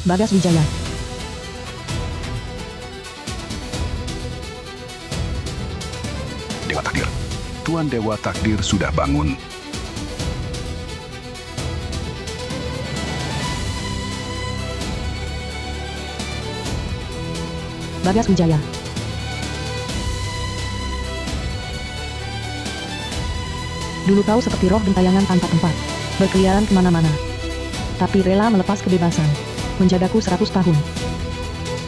Bagas Wijaya. Dewa Takdir. Tuan Dewa Takdir sudah bangun. Bagas Wijaya. Dulu kau seperti roh gentayangan tanpa tempat, berkeliaran kemana-mana. Tapi rela melepas kebebasan, menjagaku 100 tahun.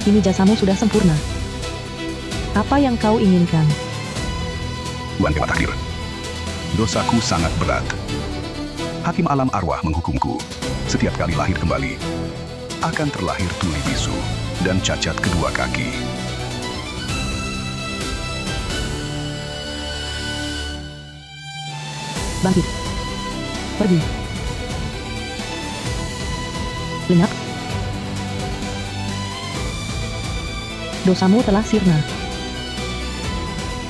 Kini jasamu sudah sempurna. Apa yang kau inginkan? Tuan Dewa Takdir. Dosaku sangat berat. Hakim alam arwah menghukumku. Setiap kali lahir kembali, akan terlahir tuli bisu dan cacat kedua kaki. Bangkit. Pergi. Lenyap. Dosamu telah sirna.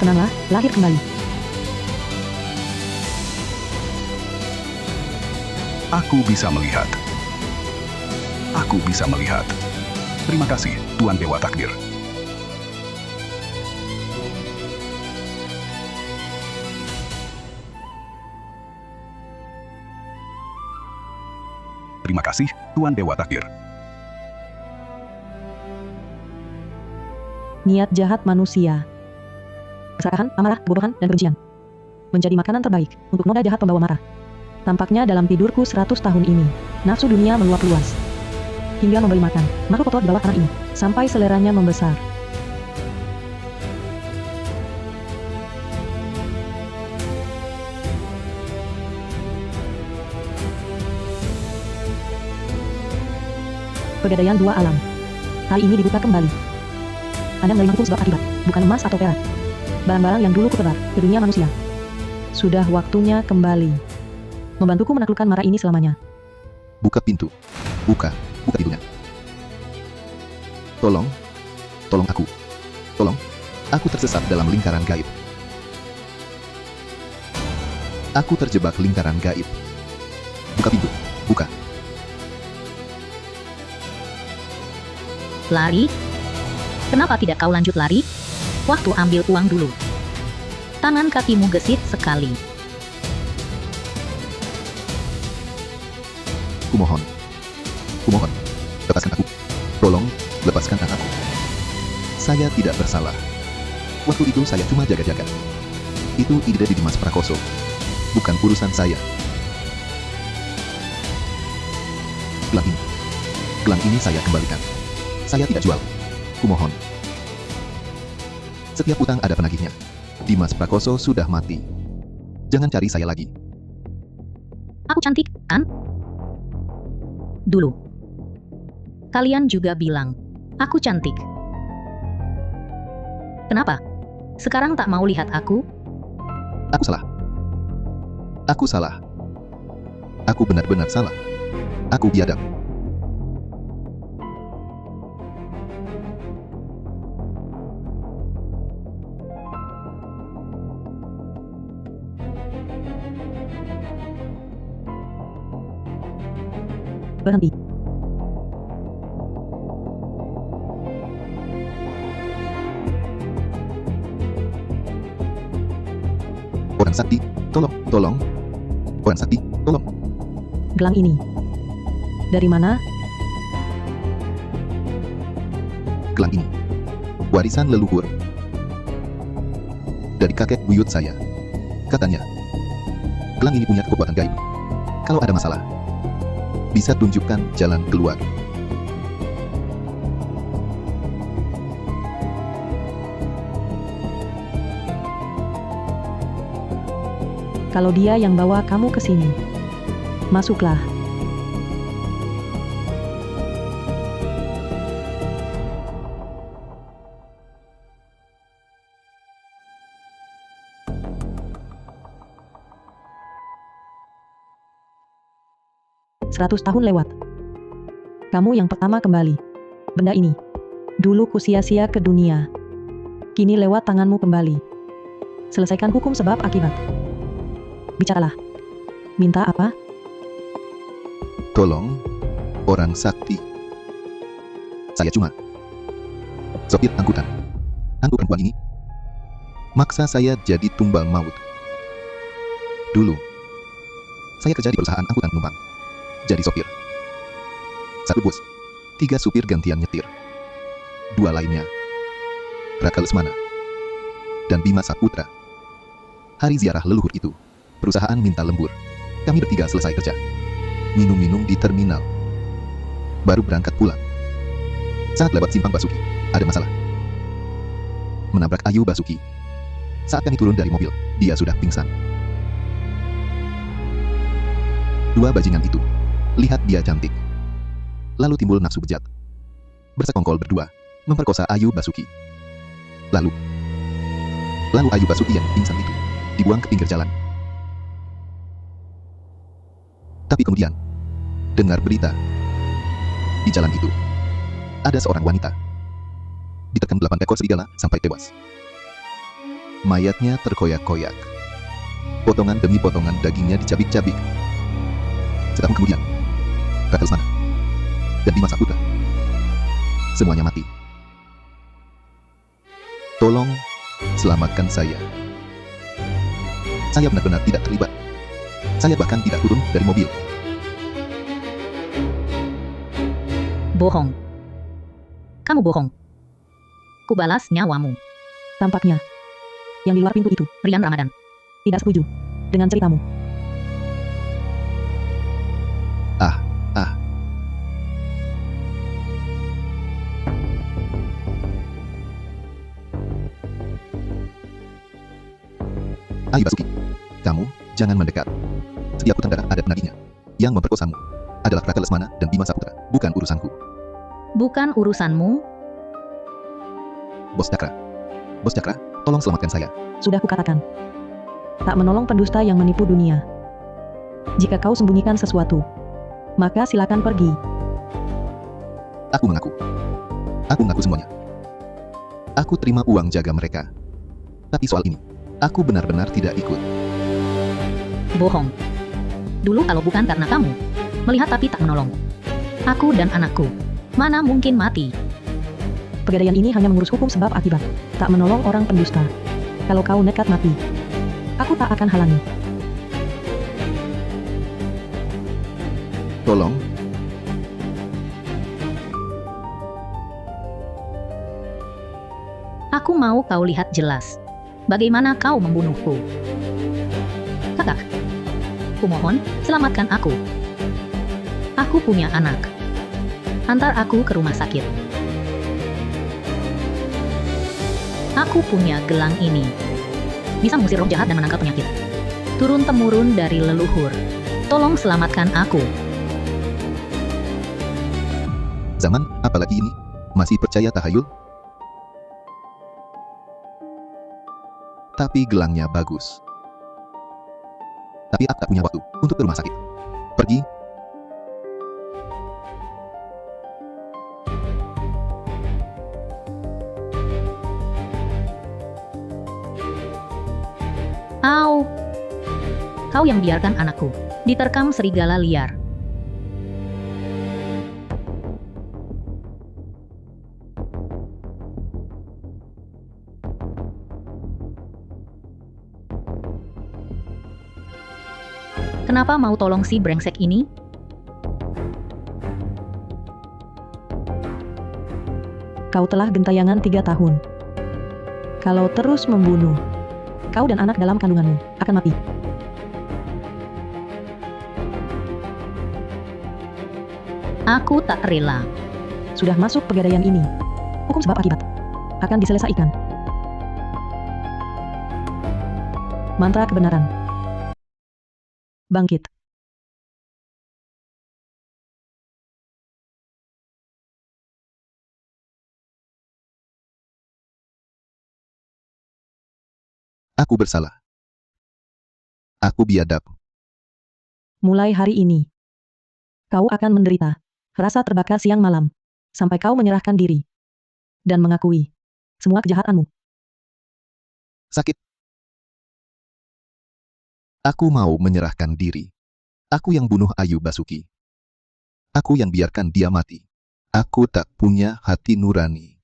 Tenanglah, lahir kembali. Aku bisa melihat. Aku bisa melihat. Terima kasih, Tuan Dewa Takdir. Terima kasih, Tuan Dewa Takdir. Niat jahat manusia. Keserakahan, amarah, kebodohan, dan kebencian menjadi makanan terbaik untuk noda jahat pembawa marah. Tampaknya dalam tidurku 100 tahun ini, nafsu dunia meluap luas hingga memberi makan makhluk kotor di bawah tanah ini, sampai seleranya membesar. Pegadaian dua alam. Hari ini dibuka kembali. Anda menerima hukum sebab akibat, bukan emas atau perak. Barang-barang yang dulu kutebar ke dunia manusia. Sudah waktunya kembali. Membantuku menaklukkan mara ini selamanya. Buka pintu. Buka pintunya. Tolong aku. Tolong, aku tersesat dalam lingkaran gaib. Aku terjebak lingkaran gaib. Buka pintu. Buka. Lari? Kenapa tidak kau lanjut lari? Waktu ambil uang dulu. Tangan kakimu gesit sekali. Kumohon, lepaskan aku. Tolong, lepaskan aku. Saya tidak bersalah. Waktu itu saya cuma jaga-jaga. Itu ide di Dimas Prakoso. Bukan urusan saya. Gelang ini saya kembalikan. Saya tidak jual. Kumohon. Setiap utang ada penagihnya. Dimas Prakoso sudah mati. Jangan cari saya lagi. Aku cantik, kan? Dulu. Kalian juga bilang, aku cantik. Kenapa? Sekarang tak mau lihat aku? Aku salah. Aku salah. Aku benar-benar salah. Aku biadab. Berhenti. Orang sakti, tolong. Orang sakti, tolong. Gelang ini. Dari mana? Gelang ini. Warisan leluhur. Dari kakek buyut saya. Katanya, gelang ini punya kekuatan gaib. Kalau ada masalah, bisa tunjukkan jalan keluar. Kalau dia yang bawa kamu ke sini, masuklah. Seratus tahun lewat. Kamu yang pertama kembali. Benda ini. Dulu ku sia-sia ke dunia. Kini lewat tanganmu kembali. Selesaikan hukum sebab akibat. Bicaralah. Minta apa? Tolong, orang sakti. Saya cuma sopir angkutan. Hantu perempuan ini maksa saya jadi tumbal maut. Dulu, saya kerja di perusahaan angkutan penumpang. Jadi sopir. 1 bus, 3 supir gantian nyetir. 2 lainnya, Raka Lesmana dan Bima Saputra. Hari ziarah leluhur itu, perusahaan minta lembur. Kami bertiga selesai kerja. Minum-minum di terminal. Baru berangkat pulang. Saat lewat simpang Basuki, ada masalah. Menabrak Ayu Basuki. Saat kami turun dari mobil, dia sudah pingsan. 2 bajingan itu, lihat dia cantik. Lalu timbul nafsu bejat. Bersekongkol berdua, memperkosa Ayu Basuki. Lalu Ayu Basuki yang pingsan itu dibuang ke pinggir jalan. Tapi kemudian, dengar berita. Di jalan itu, ada seorang wanita. Ditekan 8 ekor serigala sampai tewas. Mayatnya terkoyak-koyak. Potongan demi potongan dagingnya dicabik-cabik. Setahun kemudian, Raka Lesmana dan Bima Saputra semuanya mati. Tolong selamatkan saya. Saya benar-benar tidak terlibat. Saya bahkan tidak turun dari mobil. Bohong. Kamu bohong. Kubalas nyawamu. Tampaknya, yang di luar pintu itu, Rian Ramadan. tidak setuju dengan ceritamu. Ayu Basuki, kamu jangan mendekat. Setiap hutan darah ada penarinya. Yang memperkosamu adalah Raka Lesmana dan Bima Saputra, bukan urusanku. Bukan urusanmu. Bos Cakra, tolong selamatkan saya. Sudah kukatakan, tak menolong pendusta yang menipu dunia. Jika kau sembunyikan sesuatu, maka silakan pergi. Aku mengaku semuanya. Aku terima uang jaga mereka. Tapi soal ini, aku benar-benar tidak ikut. Bohong. Dulu kalau bukan karena kamu, melihat tapi tak menolong. Aku dan anakku, mana mungkin mati. Pegadaian ini hanya mengurus hukum sebab akibat, tak menolong orang pendusta. Kalau kau nekat mati, aku tak akan halangi. Tolong, Aku mau kau lihat jelas. Bagaimana kau membunuhku. Kakak, kumohon, selamatkan aku. Aku punya anak. Antar aku ke rumah sakit. Aku punya gelang ini. Bisa mengusir roh jahat dan menangkal penyakit. Turun-temurun dari leluhur. Tolong selamatkan aku. zaman apalagi ini? Masih percaya tahayul? Tapi gelangnya bagus. Tapi aku tak punya waktu untuk ke rumah sakit. Pergi. Au! Kau yang biarkan anakku diterkam serigala liar. Kenapa mau tolong si brengsek ini? Kau telah gentayangan 3 tahun. Kalau terus membunuh, kau dan anak dalam kandunganmu akan mati. Aku tak rela. Sudah masuk pegadaian ini, hukum sebab akibat akan diselesaikan. Mantra kebenaran. Bangkit. Aku bersalah. Aku biadab. Mulai hari ini, kau akan menderita rasa terbakar siang malam, sampai kau menyerahkan diri dan mengakui semua kejahatanmu. Sakit. Aku mau menyerahkan diri. Aku yang bunuh Ayu Basuki. Aku yang biarkan dia mati. Aku tak punya hati nurani.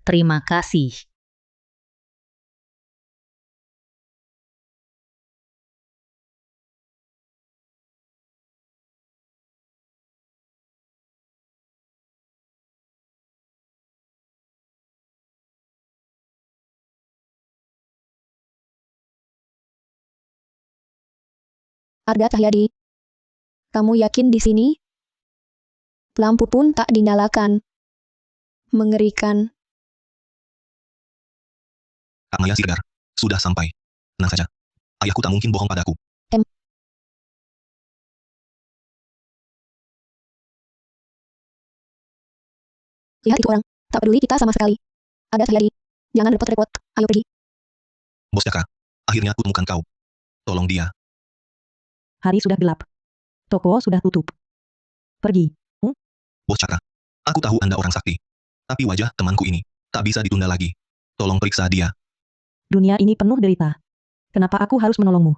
Terima kasih. Arga Cahyadi. Kamu yakin di sini? Lampu pun tak dinyalakan. Mengerikan. Kak Maya Siregar, sudah sampai. Tenang saja. Ayahku tak mungkin bohong padaku. Lihat itu orang. Tak peduli kita sama sekali. Arga Cahyadi. Jangan repot-repot. Ayo pergi. Bos Cakra, akhirnya aku temukan kau. Tolong dia. Hari sudah gelap. Toko sudah tutup. Pergi. Bos Cakra, aku tahu Anda orang sakti. Tapi wajah temanku ini tak bisa ditunda lagi. Tolong periksa dia. Dunia ini penuh derita. Kenapa aku harus menolongmu?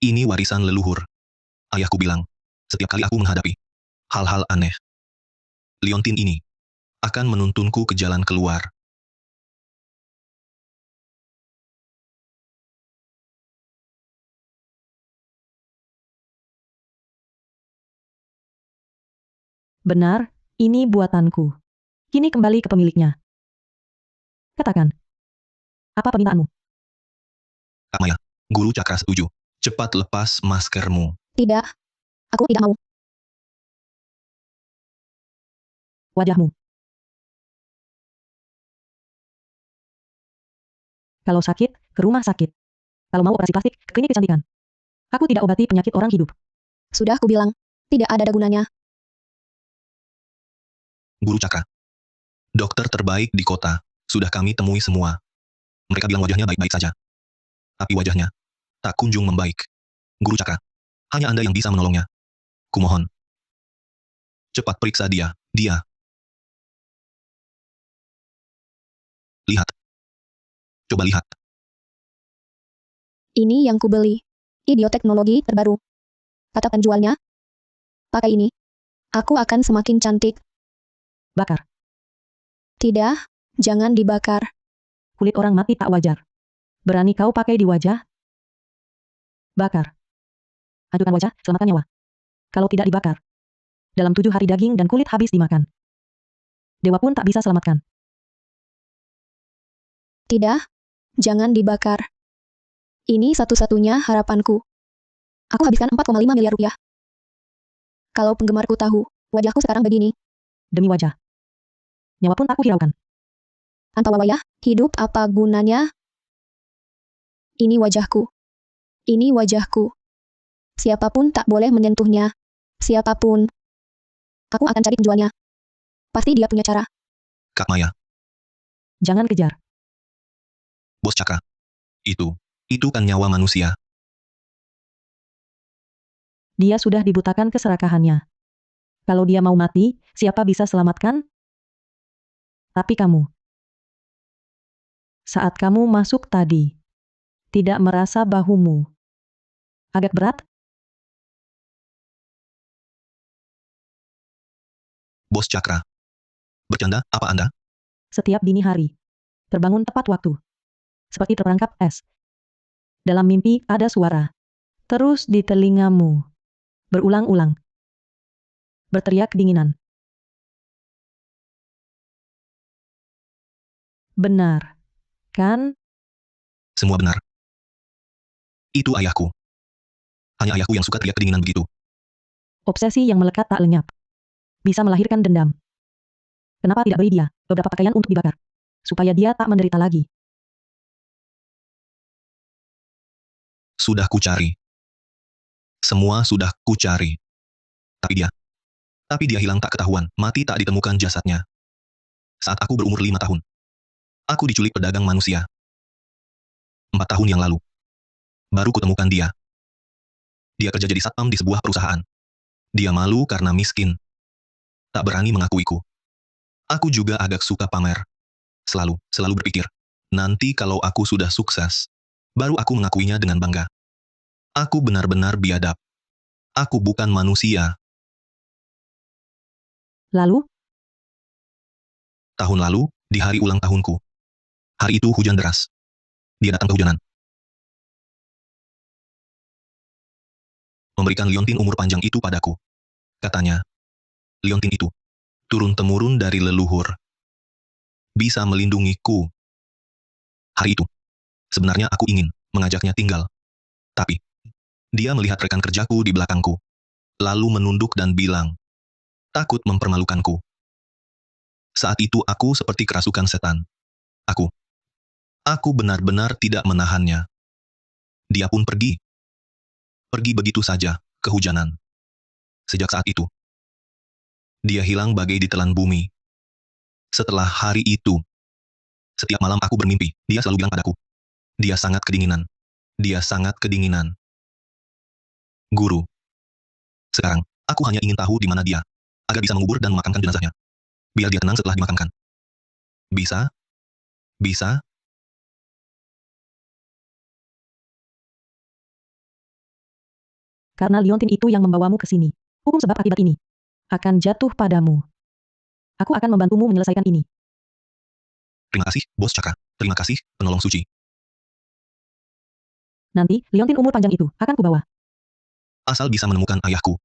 Ini warisan leluhur. Ayahku bilang, setiap kali aku menghadapi hal-hal aneh, Liontin ini akan menuntunku ke jalan keluar. Benar, ini buatanku. Kini kembali ke pemiliknya. Katakan. Apa permintaanmu? Kak Maya, Guru Cakra setuju. Cepat lepas maskermu. Tidak. Aku tidak mau. Wajahmu. Kalau sakit, ke rumah sakit. Kalau mau operasi plastik, ke klinik kecantikan. Aku tidak obati penyakit orang hidup. Sudah aku bilang. Tidak ada gunanya. Guru Cakra. Dokter terbaik di kota. Sudah kami temui semua. Mereka bilang wajahnya baik-baik saja. Tapi wajahnya tak kunjung membaik. Guru Cakra, hanya Anda yang bisa menolongnya. Kumohon. Cepat periksa dia. Dia. Lihat. Coba lihat. Ini yang kubeli. Idioteknologi terbaru. Kata penjualnya. Pakai ini. Aku akan semakin cantik. Bakar. Tidak. Jangan dibakar. Kulit orang mati tak wajar. Berani kau pakai di wajah? Bakar. Hancurkan wajah, selamatkan nyawa. Kalau tidak dibakar. Dalam 7 hari daging dan kulit habis dimakan. Dewa pun tak bisa selamatkan. Tidak. Jangan dibakar. Ini satu-satunya harapanku. Aku habiskan 4,5 miliar rupiah. Kalau penggemarku tahu, wajahku sekarang begini. Demi wajah. Nyawa pun tak kuhiraukan. Tanpa wajah, hidup apa gunanya? Ini wajahku. Ini wajahku. Siapapun tak boleh menyentuhnya. Siapapun. Aku akan cari penjualnya. Pasti dia punya cara. Kak Maya, Jangan kejar. Bos Cakra. Itu kan nyawa manusia. Dia sudah dibutakan keserakahannya. Kalau dia mau mati, siapa bisa selamatkan? Tapi kamu. Saat kamu masuk tadi, tidak merasa bahumu agak berat? Bos Cakra. Bercanda apa Anda? Setiap dini hari, terbangun tepat waktu, seperti terperangkap es. Dalam mimpi ada suara, terus di telingamu, berulang-ulang, berteriak kedinginan. Benar, kan? Semua benar. Itu ayahku. Hanya ayahku yang suka teriak kedinginan begitu. Obsesi yang melekat tak lenyap. Bisa melahirkan dendam. Kenapa tidak beri dia beberapa pakaian untuk dibakar? Supaya dia tak menderita lagi. Sudah kucari. Semua sudah kucari. Tapi dia hilang tak ketahuan, mati tak ditemukan jasadnya. Saat aku berumur 5 tahun. Aku diculik pedagang manusia. 4 tahun yang lalu. Baru kutemukan dia. Dia kerja jadi satpam di sebuah perusahaan. Dia malu karena miskin. Tak berani mengakuiku. Aku juga agak suka pamer. Selalu berpikir, nanti kalau aku sudah sukses, baru aku mengakuinya dengan bangga. Aku benar-benar biadab. Aku bukan manusia. Lalu, Tahun lalu, di hari ulang tahunku. Hari itu hujan deras. Dia datang kehujanan. Memberikan liontin umur panjang itu padaku. Katanya, liontin itu, turun-temurun dari leluhur, bisa melindungiku. Hari itu, sebenarnya aku ingin mengajaknya tinggal. Tapi, dia melihat rekan kerjaku di belakangku, lalu menunduk dan bilang, takut mempermalukanku. Saat itu aku seperti kerasukan setan. Aku benar-benar tidak menahannya. Dia pun pergi. Pergi begitu saja, kehujanan. Sejak saat itu, dia hilang bagai ditelan bumi. Setelah hari itu, setiap malam aku bermimpi, dia selalu bilang padaku, dia sangat kedinginan. Dia sangat kedinginan. Guru. Sekarang, aku hanya ingin tahu di mana dia, agar bisa mengubur dan memakamkan jenazahnya. Biar dia tenang setelah dimakamkan. Bisa? Bisa? karena liontin itu yang membawamu ke sini. Hukum sebab akibat ini akan jatuh padamu. Aku akan membantumu menyelesaikan ini. Terima kasih, Bos Cakra. Terima kasih, penolong suci. Nanti, liontin umur panjang itu akan kubawa. Asal bisa menemukan ayahku.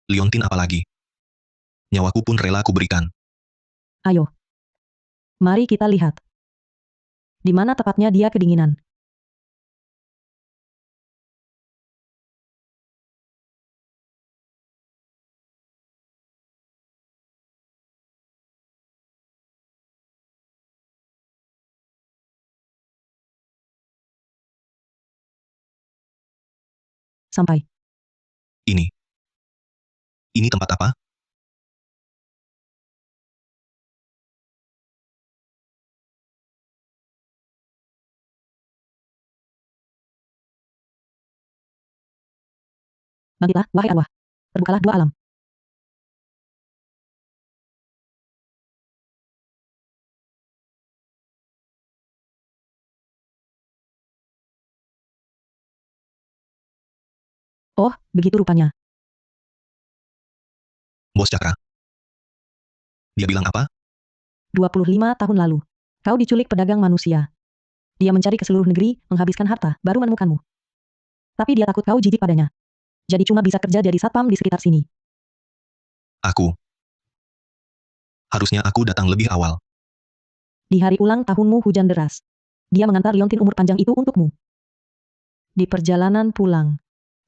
Liontin apalagi. Nyawaku pun rela kuberikan. Ayo. Mari kita lihat. Di mana tepatnya dia kedinginan. Sampai. Ini. Ini tempat apa? Bangkitlah, wahai arwah. Terbukalah dua alam. Oh, begitu rupanya. Bos Cakra. Dia bilang apa? 25 tahun lalu. Kau diculik pedagang manusia. Dia mencari ke seluruh negeri, menghabiskan harta, baru menemukanmu. Tapi dia takut kau jijik padanya. Jadi cuma bisa kerja jadi satpam di sekitar sini. Harusnya aku datang lebih awal. Di hari ulang tahunmu hujan deras. Dia mengantar liontin umur panjang itu untukmu. Di perjalanan pulang,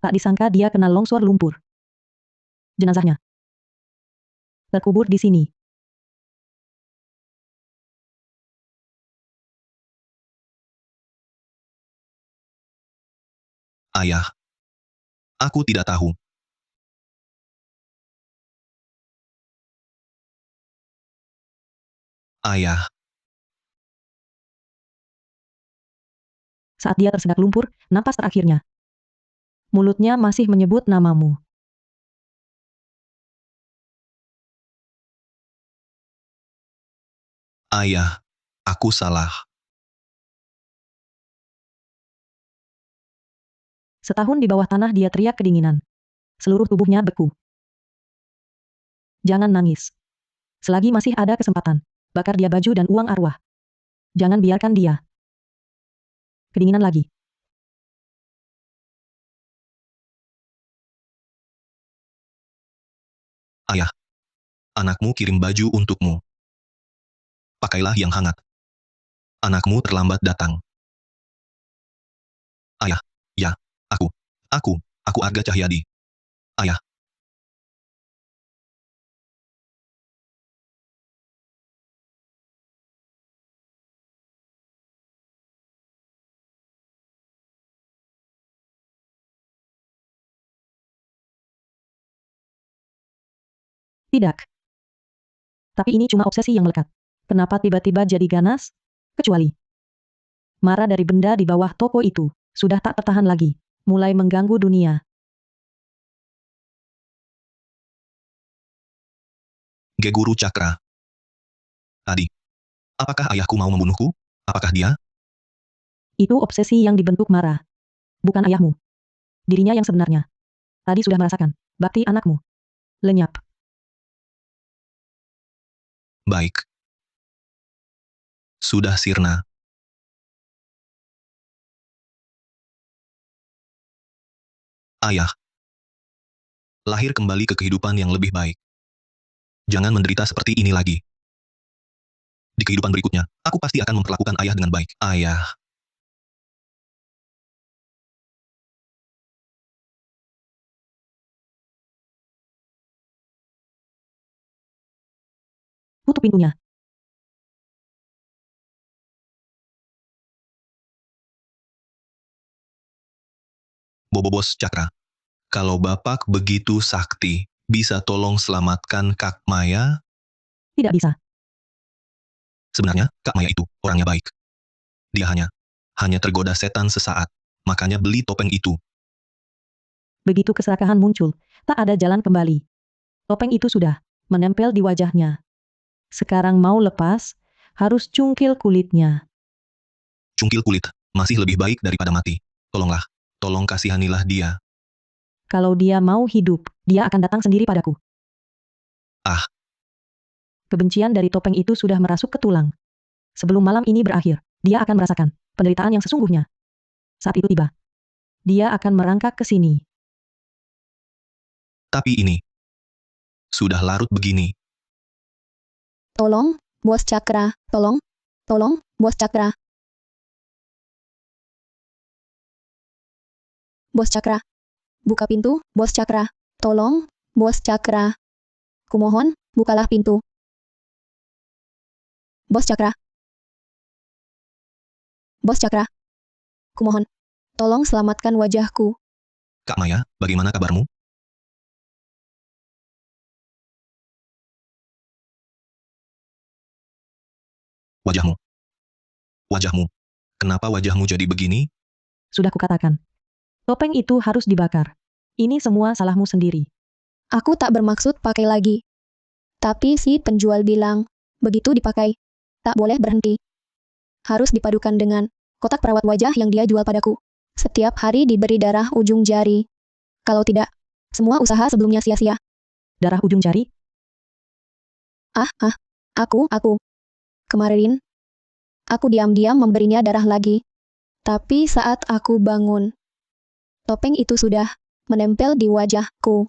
tak disangka dia kena longsor lumpur. Jenazahnya terkubur di sini. Ayah. Aku tidak tahu. Ayah. Saat dia tersedak lumpur, napas terakhirnya. Mulutnya masih menyebut namamu. Ayah. Aku salah. Setahun di bawah tanah dia teriak kedinginan. Seluruh tubuhnya beku. Jangan nangis. Selagi masih ada kesempatan, bakar dia baju dan uang arwah. Jangan biarkan dia kedinginan lagi. Ayah. Anakmu kirim baju untukmu. Pakailah yang hangat. Anakmu terlambat datang. Ayah. Ya. Aku Arga Cahyadi. Ayah. Tidak. Tapi ini cuma obsesi yang melekat. Kenapa tiba-tiba jadi ganas? Kecuali marah dari benda di bawah toko itu sudah tak tertahan lagi, mulai mengganggu dunia. Ge Guru Cakra. Tadi, apakah ayahku mau membunuhku? Apakah dia? Itu obsesi yang dibentuk Mara. Bukan ayahmu. Dirinya yang sebenarnya. Tadi sudah merasakan bakti anakmu. Lenyap. Baik. Sudah sirna. Ayah. Lahir kembali ke kehidupan yang lebih baik. Jangan menderita seperti ini lagi. Di kehidupan berikutnya, aku pasti akan memperlakukan ayah dengan baik. Ayah. Tutup pintunya. Bobobos Cakra. Kalau Bapak begitu sakti, bisa tolong selamatkan Kak Maya? Tidak bisa. Sebenarnya, Kak Maya itu orangnya baik. Dia hanya tergoda setan sesaat. Makanya beli topeng itu. Begitu keserakahan muncul, tak ada jalan kembali. Topeng itu sudah menempel di wajahnya. Sekarang mau lepas, harus cungkil kulitnya. Cungkil kulit, masih lebih baik daripada mati. Tolonglah, tolong kasihanilah dia. Kalau dia mau hidup, dia akan datang sendiri padaku. Ah. Kebencian dari topeng itu sudah merasuk ke tulang. Sebelum malam ini berakhir, dia akan merasakan penderitaan yang sesungguhnya. Saat itu tiba. Dia akan merangkak ke sini. Tapi ini sudah larut begini. Tolong, Bos Cakra, tolong, Bos Cakra. Bos Cakra. Buka pintu, Bos Cakra. Tolong, Bos Cakra. Kumohon, bukalah pintu. Bos Cakra. Bos Cakra. Kumohon, tolong selamatkan wajahku. Kak Maya, bagaimana kabarmu? Wajahmu. Wajahmu. Kenapa wajahmu jadi begini? Sudah kukatakan. Topeng itu harus dibakar. Ini semua salahmu sendiri. Aku tak bermaksud pakai lagi. Tapi si penjual bilang, begitu dipakai, tak boleh berhenti. Harus dipadukan dengan kotak perawat wajah yang dia jual padaku. Setiap hari diberi darah ujung jari. Kalau tidak, semua usaha sebelumnya sia-sia. Darah ujung jari? Aku. Kemarin, aku diam-diam memberinya darah lagi. Tapi saat aku bangun, topeng itu sudah menempel di wajahku.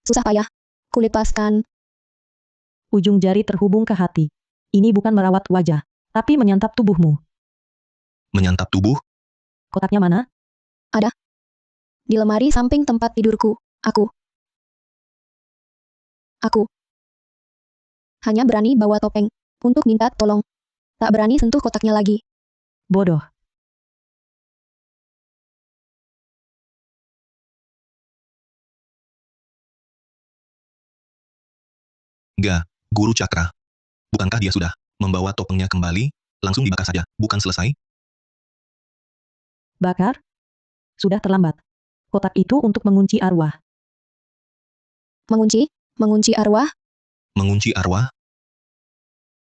Susah payah, kulepaskan. Ujung jari terhubung ke hati. Ini bukan merawat wajah, tapi menyantap tubuhmu. Menyantap tubuh? Kotaknya mana? Di lemari samping tempat tidurku, aku hanya berani bawa topeng untuk minta tolong. Tak berani sentuh kotaknya lagi. Bodoh. Guru Cakra. Bukankah dia sudah membawa topengnya kembali? Langsung dibakar saja, bukan selesai? Bakar? Sudah terlambat. Kotak itu untuk mengunci arwah. Mengunci arwah. Mengunci arwah?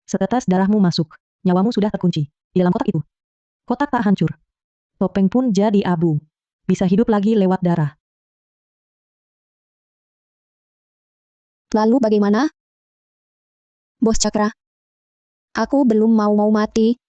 Setetes darahmu masuk. Nyawamu sudah terkunci di dalam kotak itu. Kotak tak hancur. Topeng pun jadi abu. Bisa hidup lagi lewat darah. Lalu bagaimana? Bos Cakra. Aku belum mau mati.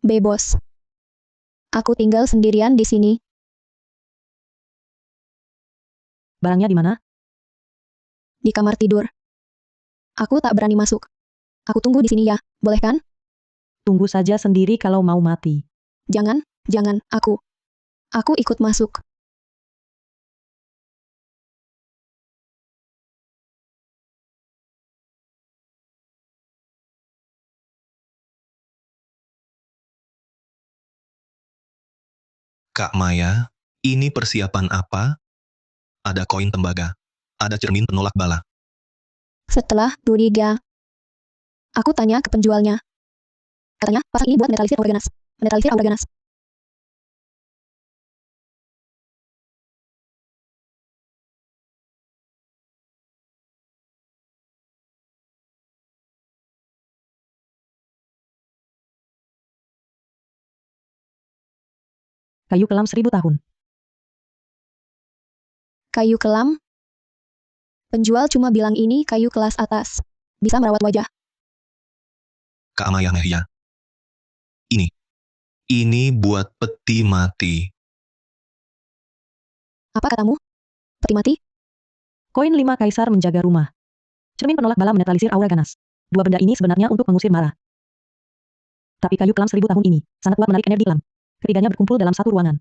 Bos. Aku tinggal sendirian di sini. Barangnya di mana? Di kamar tidur. Aku tak berani masuk. Aku tunggu di sini ya, boleh kan? Tunggu saja sendiri kalau mau mati. Jangan, aku ikut masuk. Kak Maya, ini persiapan apa? Ada koin tembaga. Ada cermin penolak bala. Setelah curiga, aku tanya ke penjualnya. Katanya, pasang ini buat menetralisir aura ganas. Menetralisir aura ganas. Kayu kelam 1000 tahun. Kayu kelam? Penjual cuma bilang ini kayu kelas atas. Bisa merawat wajah. Kak Amaya Mehya. Ini buat peti mati. Apa katamu? Peti mati? Koin 5 kaisar menjaga rumah. Cermin penolak bala menetralisir aura ganas. Dua benda ini sebenarnya untuk mengusir mara. Tapi kayu kelam 1000 tahun ini sangat kuat menarik energi kelam. Ketiganya berkumpul dalam satu ruangan.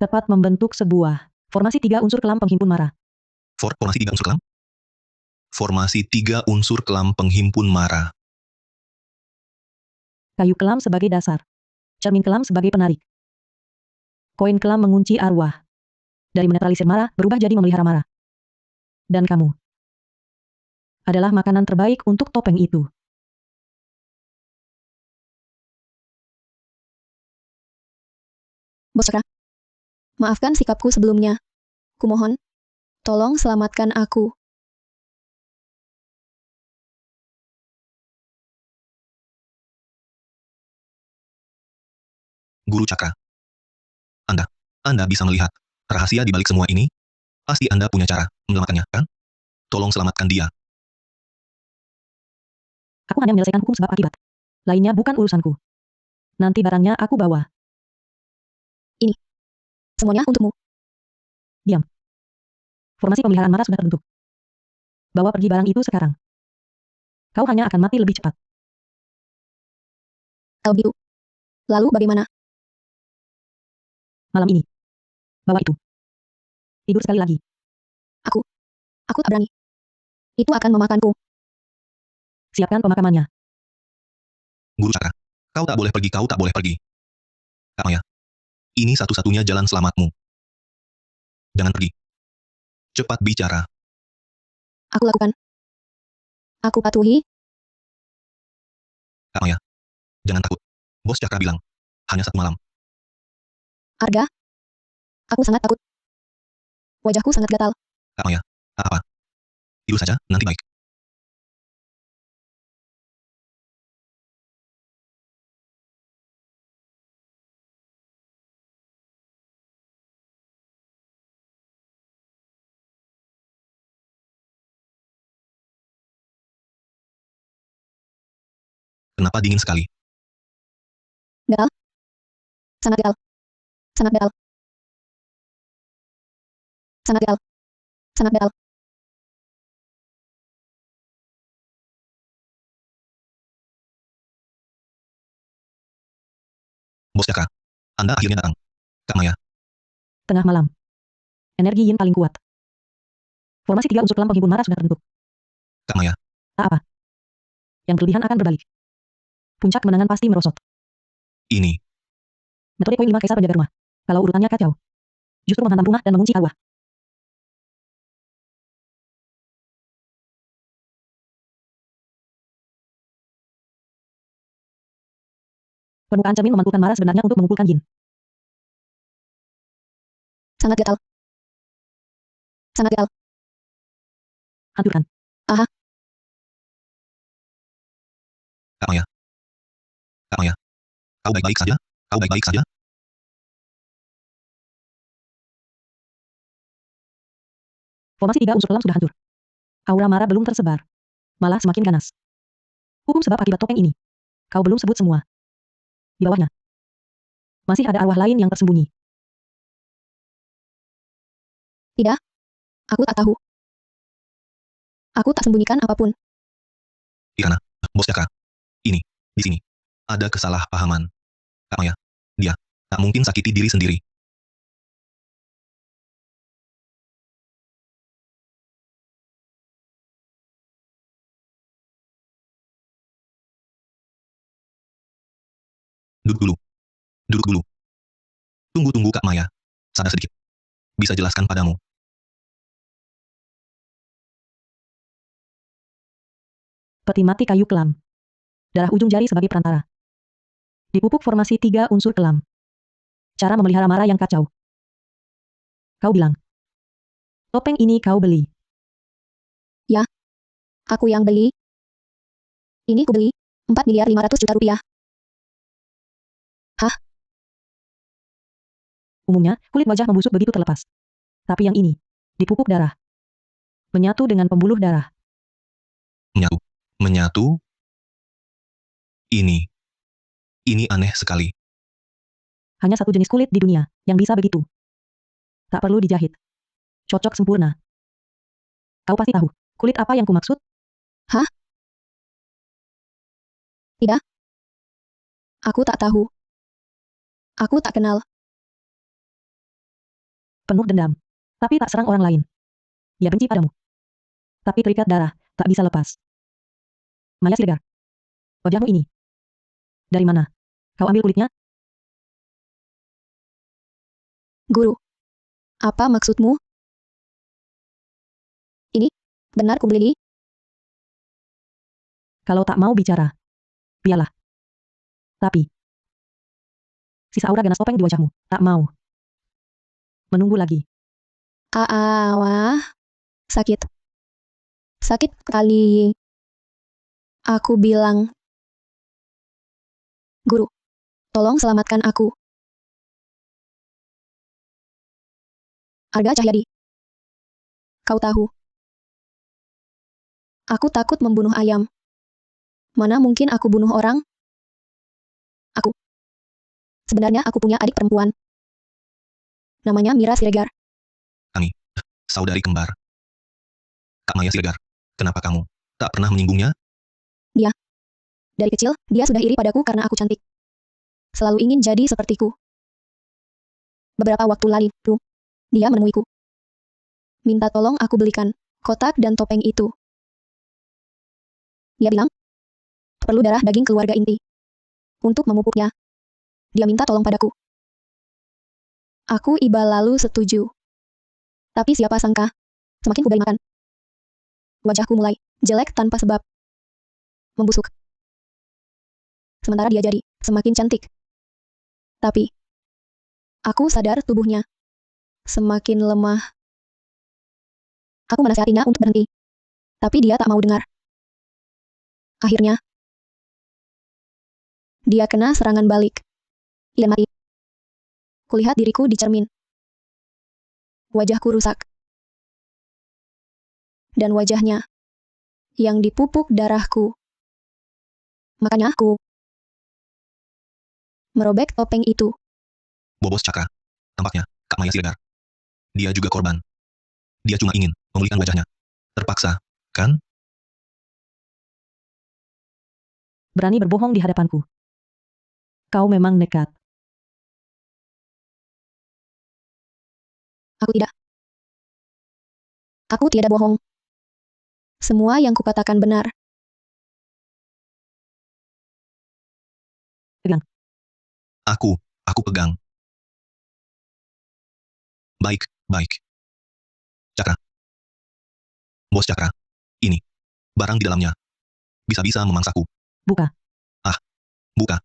Tepat membentuk sebuah formasi 3 unsur kelam penghimpun mara. Formasi 3 unsur kelam? Formasi 3 unsur kelam penghimpun mara. Kayu kelam sebagai dasar. Cermin kelam sebagai penarik. Koin kelam mengunci arwah. Dari menetralisir mara berubah jadi memelihara mara. Dan kamu adalah makanan terbaik untuk topeng itu. Bos Cakra. Maafkan sikapku sebelumnya. Kumohon, tolong selamatkan aku. Guru Cakra. Anda bisa melihat rahasia di balik semua ini? Pasti Anda punya cara menyelamatkannya, kan? Tolong selamatkan dia. Aku hanya menyelesaikan hukum sebab akibat. Lainnya bukan urusanku. Nanti barangnya aku bawa. Semuanya untukmu. Formasi pemeliharaan mara sudah terbentuk. Bawa pergi barang itu sekarang. Kau hanya akan mati lebih cepat. LBU. Lalu bagaimana? Malam ini. Bawa itu. Tidur sekali lagi. Aku tak berani. Itu akan memakanku. Siapkan pemakamannya. Guru Cakra. Kau tak boleh pergi, kau tak boleh pergi. Kak Maya. Ini satu-satunya jalan selamatmu. Jangan pergi. Cepat bicara. Aku lakukan. Aku patuhi. Kak Maya. Jangan takut. Bos Cakra bilang. Hanya 1 malam. Arga. Aku sangat takut. Wajahku sangat gatal. Kak Maya. Apa? Tidur saja, nanti baik. Kenapa dingin sekali? Gatal. Sangat gatal. Sangat gatal. Sangat gatal. Sangat gatal. Bos Cakra. Anda akhirnya datang. Kak Maya. Tengah malam. Energi yin paling kuat. Formasi 3 unsur kelam penghimpun mara sudah terbentuk. Kak Maya. Apa? Yang berlebihan akan berbalik. Puncak kemenangan pasti merosot. Ini. Metode koin 5 kaisar penjaga rumah. Kalau urutannya kacau, justru menghantam rumah dan mengunci arwah. Permukaan cermin memantulkan mara sebenarnya untuk mengumpulkan yin. Sangat gatal. Sangat gatal. Hancurkan. Kak Maya. Kak Maya. Kau baik-baik saja? Kau baik-baik saja? Formasi 3 unsur kelam sudah hancur. Aura mara belum tersebar. Malah semakin ganas. Hukum sebab akibat topeng ini. Kau belum sebut semua. Di bawahnya. Masih ada arwah lain yang tersembunyi. Aku tak tahu. Aku tak sembunyikan apapun. Kirana. Bos Cakra. Ini. Di sini. Ada kesalahpahaman. Kak Maya. Dia. Tak mungkin sakiti diri sendiri. Duduk dulu. Duduk dulu. Tunggu-tunggu Kak Maya. Sadar sedikit. Bisa jelaskan padamu. Peti mati kayu kelam. Darah ujung jari sebagai perantara. Dipupuk formasi 3 unsur kelam. Cara memelihara marah yang kacau. Kau bilang. Topeng ini kau beli. Aku yang beli. Ini ku beli. 4.500.000.000 rupiah. Umumnya, kulit wajah membusuk begitu terlepas. Tapi yang ini, dipupuk darah. Menyatu dengan pembuluh darah. Menyatu. Menyatu. Ini aneh sekali. Hanya satu jenis kulit di dunia yang bisa begitu. Tak perlu dijahit. Cocok sempurna. Kau pasti tahu, kulit apa yang kumaksud? Aku tak tahu. Aku tak kenal. Penuh dendam. Tapi tak serang orang lain. Ia benci padamu. Tapi terikat darah, tak bisa lepas. Maya Siregar. Wajahmu ini. Dari mana? Kau ambil kulitnya? Guru. Apa maksudmu? Ini, benar ku beli? Kalau tak mau bicara. Biarlah. Tapi. Sisa aura ganas topeng di wajahmu. Tak mau. Menunggu lagi. Wah. Sakit. Sakit kali. Aku bilang. Guru. Tolong selamatkan aku. Arga Cahyadi. Kau tahu. Aku takut membunuh ayam. Mana mungkin aku bunuh orang? Aku. Sebenarnya aku punya adik perempuan. Namanya Mira Siregar. Saudari kembar. Kak Maya Siregar. Kenapa kamu tak pernah menyinggungnya? Dari kecil, dia sudah iri padaku karena aku cantik. Selalu ingin jadi sepertiku. Beberapa waktu lalu, dia menemuiku. Minta tolong aku belikan kotak dan topeng itu. Dia bilang, perlu darah daging keluarga inti. Untuk memupuknya. Dia minta tolong padaku. Aku iba lalu setuju. Tapi siapa sangka, semakin ku beri makan. Wajahku mulai jelek tanpa sebab. Membusuk. Sementara dia jadi semakin cantik. Tapi, aku sadar tubuhnya semakin lemah. Aku menasihatinya untuk berhenti. Tapi dia tak mau dengar. Akhirnya, dia kena serangan balik. Ia mati. Kulihat diriku di cermin. Wajahku rusak. Dan wajahnya yang dipupuk darahku. Makanya aku merobek topeng itu. Bobos Cakra. Tampaknya, Kak Maya Siregar. Dia juga korban. Dia cuma ingin memulihkan wajahnya. Terpaksa, kan? Berani berbohong di hadapanku. Kau memang nekat. Aku tidak. Aku tiada bohong. Semua yang kukatakan benar. Aku pegang. Baik, baik. Cakra. Bos Cakra. Ini. Barang di dalamnya. Bisa-bisa memangsaku. Buka. Buka.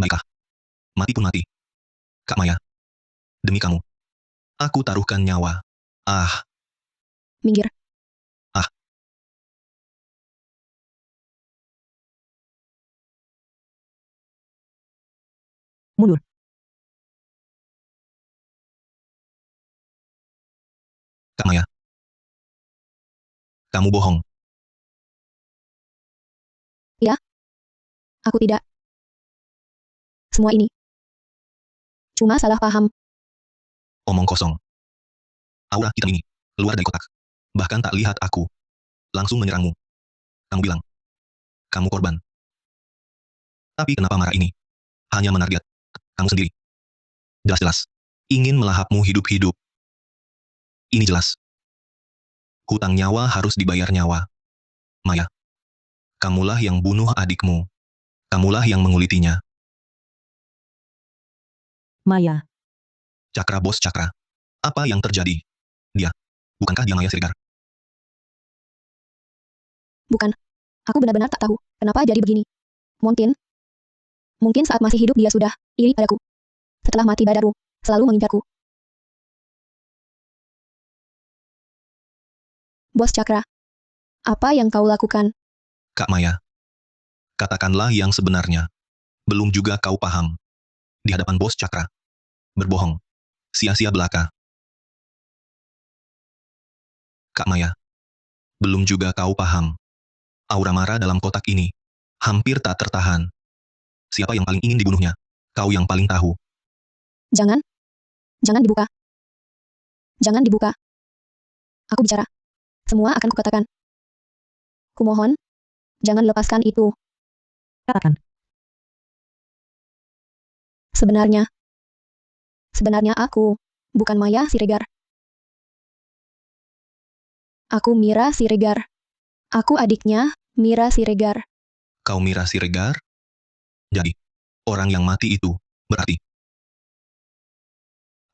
Baiklah. Mati pun mati. Kak Maya. Demi kamu. Aku taruhkan nyawa. Minggir. Mundur. Kak Maya. Kamu bohong. Aku tidak. Semua ini cuma salah paham. Omong kosong. Aura hitam ini. Keluar dari kotak. Bahkan tak lihat aku. Langsung menyerangmu. Kamu bilang. Kamu korban. Tapi kenapa marah ini? Hanya menarget. Kamu sendiri. Jelas-jelas. Ingin melahapmu hidup-hidup. Ini jelas. Hutang nyawa harus dibayar nyawa. Maya. Kamulah yang bunuh adikmu. Kamulah yang mengulitinya. Maya. Cakra bos Cakra. Apa yang terjadi? Dia. Bukankah dia Maya Siregar? Bukan. Aku benar-benar tak tahu kenapa jadi begini. Mungkin saat masih hidup dia sudah iri padaku. Setelah mati baru selalu mengincarku. Bos Cakra, apa yang kau lakukan? Kak Maya, katakanlah yang sebenarnya. Belum juga kau paham. Di hadapan Bos Cakra. Berbohong. Sia-sia belaka. Kak Maya, belum juga kau paham. Aura Mara dalam kotak ini hampir tak tertahan. Siapa yang paling ingin dibunuhnya? Kau yang paling tahu. Jangan dibuka. Jangan dibuka. Aku bicara. Semua akan kukatakan. Kumohon, jangan lepaskan itu. Katakan. Sebenarnya aku bukan Maya Siregar. Aku Mira Siregar. Aku adiknya Mira Siregar. Kau Mira Siregar? Jadi, orang yang mati itu berarti.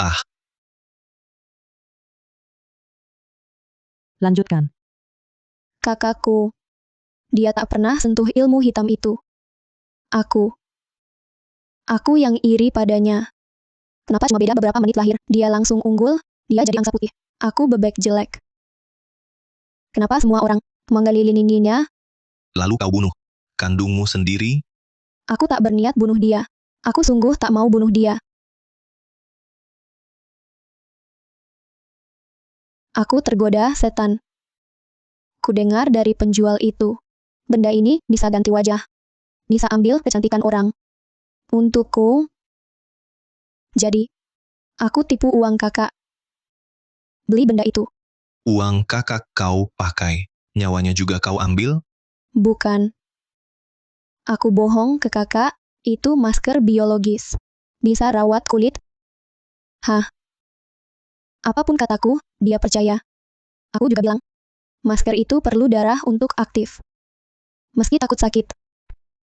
Ah, Lanjutkan. Kakakku. Dia tak pernah sentuh ilmu hitam itu. Aku yang iri padanya. Kenapa cuma beda beberapa menit lahir, dia langsung unggul, dia jadi angsa putih. Aku bebek jelek. Kenapa semua orang mengelilininginya? lalu kau bunuh kandungmu sendiri? Aku tak berniat bunuh dia. Aku sungguh tak mau bunuh dia. Aku tergoda setan. Kudengar dari penjual itu. Benda ini bisa ganti wajah. Bisa ambil kecantikan orang. Untukku. Jadi, aku tipu uang kakak. Beli benda itu. Uang kakak kau pakai. Nyawanya juga kau ambil? Bukan. Aku bohong ke kakak, itu masker biologis. Bisa rawat kulit. Hah? Apapun kataku, dia percaya. Aku juga bilang, masker itu perlu darah untuk aktif. Meski takut sakit.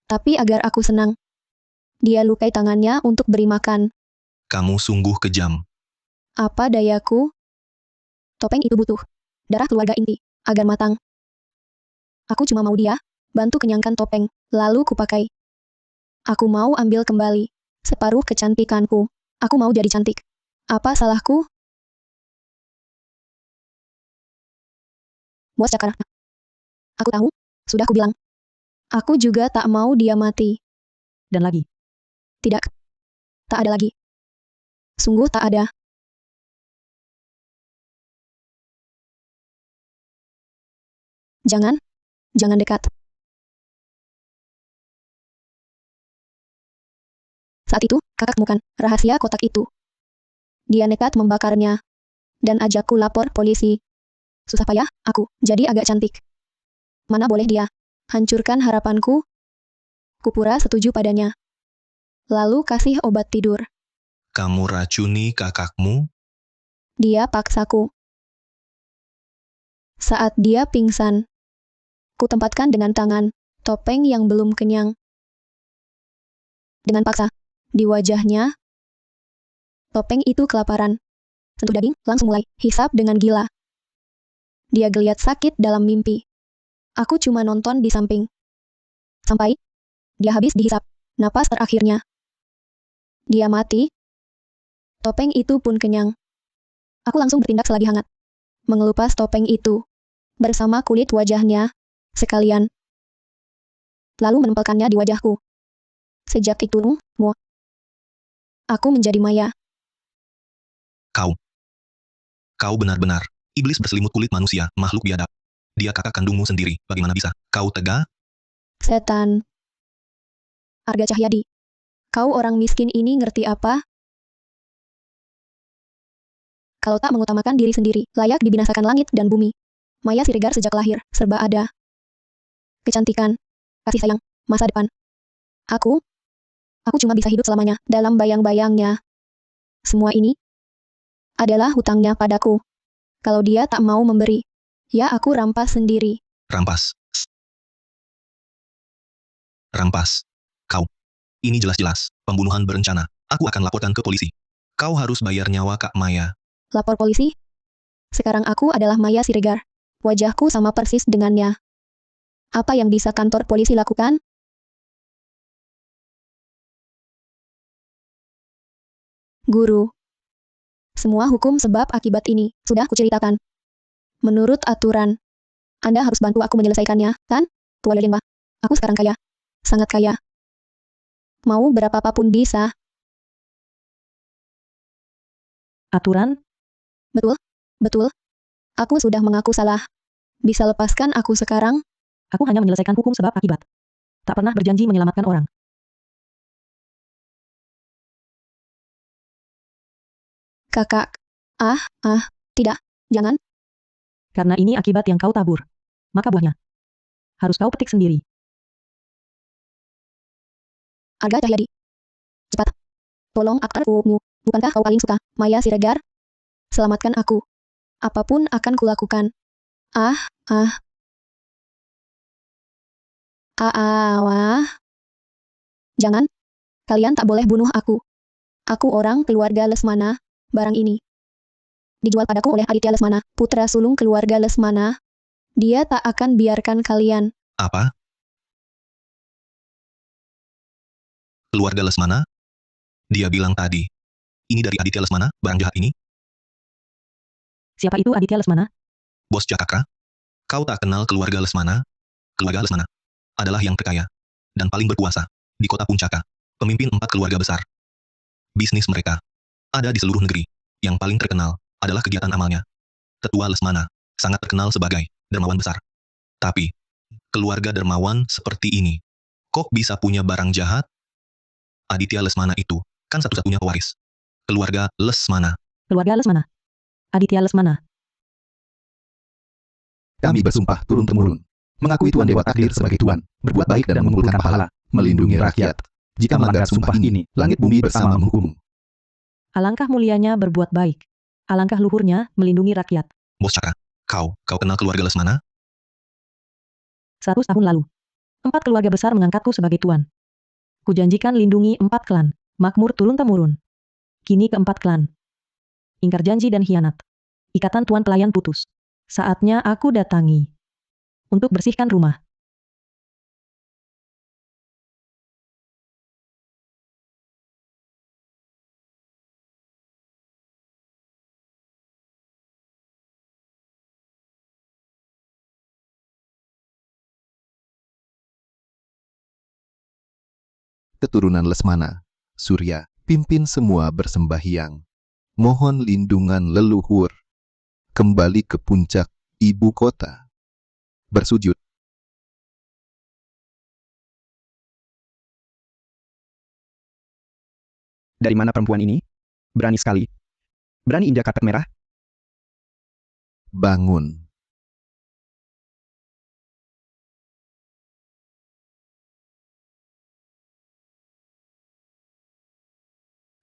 Tapi agar aku senang. Dia lukai tangannya untuk beri makan. Kamu sungguh kejam. Apa dayaku? Topeng itu butuh darah keluarga inti, agar matang. Aku cuma mau dia bantu kenyangkan topeng, lalu kupakai. Aku mau ambil kembali separuh kecantikanku. Aku mau jadi cantik. Apa salahku? Bos Cakra. Aku tahu, sudah kubilang. Aku juga tak mau dia mati. Dan lagi. Tidak. Tak ada lagi. Sungguh tak ada. Jangan dekat. Saat itu, kakak temukan rahasia kotak itu. Dia nekat membakarnya. Dan ajakku lapor polisi. Susah payah, aku jadi agak cantik. Mana boleh dia hancurkan harapanku? Kupura setuju padanya. Lalu kasih obat tidur. Kamu racuni kakakmu? Dia paksaku. Saat dia pingsan, ku tempatkan dengan tangan topeng yang belum kenyang. Dengan paksa, di wajahnya, topeng itu kelaparan. Sentuh daging, langsung mulai hisap dengan gila. Dia geliat sakit dalam mimpi. Aku cuma nonton di samping. Sampai dia habis dihisap, napas terakhirnya. Dia mati. Topeng itu pun kenyang. Aku langsung bertindak selagi hangat. Mengelupas topeng itu. Bersama kulit wajahnya. Sekalian. Lalu menempelkannya di wajahku. Sejak itu, aku menjadi Maya. Kau benar-benar. Iblis berselimut kulit manusia, makhluk biadab. Dia kakak kandungmu sendiri, bagaimana bisa? Kau tega? Setan. Arga Cahyadi. Kau orang miskin ini ngerti apa? Kalau tak mengutamakan diri sendiri, layak dibinasakan langit dan bumi. Maya Siregar sejak lahir, serba ada. Kecantikan, kasih sayang, masa depan. Aku cuma bisa hidup selamanya, dalam bayang-bayangnya. Semua ini adalah hutangnya padaku. Kalau dia tak mau memberi, ya aku rampas sendiri. Rampas. Kau. Ini jelas-jelas pembunuhan berencana. Aku akan laporkan ke polisi. Kau harus bayar nyawa Kak Maya. Lapor polisi? Sekarang aku adalah Maya Siregar. Wajahku sama persis dengannya. Apa yang bisa kantor polisi lakukan? Guru. Semua hukum sebab akibat ini sudah kuceritakan. Menurut aturan, Anda harus bantu aku menyelesaikannya, kan? Tua Leleng, aku sekarang kaya. Sangat kaya. Mau berapapun bisa. Aturan? Betul? Betul. Aku sudah mengaku salah. Bisa lepaskan aku sekarang? Aku hanya menyelesaikan hukum sebab akibat. Tak pernah berjanji menyelamatkan orang. Kakak. Tidak. Jangan. Karena ini akibat yang kau tabur. Maka buahnya harus kau petik sendiri. Arga Cahyadi. Cepat. Tolong aku. Bukankah kau paling suka Maya Siregar? Selamatkan aku. Apapun akan kulakukan. Wah. Jangan. Kalian tak boleh bunuh aku. Aku orang keluarga Lesmana. Barang ini dijual padaku oleh Aditya Lesmana, putra sulung keluarga Lesmana. Dia tak akan biarkan kalian. Apa? Keluarga Lesmana? Dia bilang tadi. Ini dari Aditya Lesmana, barang jahat ini? Siapa itu Aditya Lesmana? Bos Jakaka? Kau tak kenal keluarga Lesmana? Keluarga Lesmana adalah yang terkaya dan paling berkuasa di kota Puncaka. Pemimpin 4 keluarga besar. Bisnis mereka ada di seluruh negeri. Yang paling terkenal adalah kegiatan amalnya. Tetua Lesmana sangat terkenal sebagai dermawan besar. Tapi, keluarga dermawan seperti ini, kok bisa punya barang jahat? Aditya Lesmana itu kan satu-satunya pewaris keluarga Lesmana. Keluarga Lesmana. Aditya Lesmana. Kami bersumpah turun-temurun, mengakui Tuan Dewa Takdir sebagai Tuan, berbuat baik dan mengumpulkan pahala, melindungi rakyat. Jika melanggar sumpah ini, langit bumi bersama menghukum. Alangkah mulianya berbuat baik. Alangkah luhurnya melindungi rakyat. Bos Cakra, kau kenal keluarga Lesmana? 100 tahun lalu, 4 keluarga besar mengangkatku sebagai tuan. Kujanjikan lindungi 4 klan, makmur turun-temurun. Kini keempat klan. Ingkar janji dan hianat. Ikatan tuan pelayan putus. Saatnya aku datangi. Untuk bersihkan rumah. Keturunan Lesmana, Surya, pimpin semua bersembahyang. Mohon lindungan leluhur. Kembali ke puncak ibu kota. Bersujud. Dari mana perempuan ini? Berani sekali. Berani injak karpet merah? Bangun.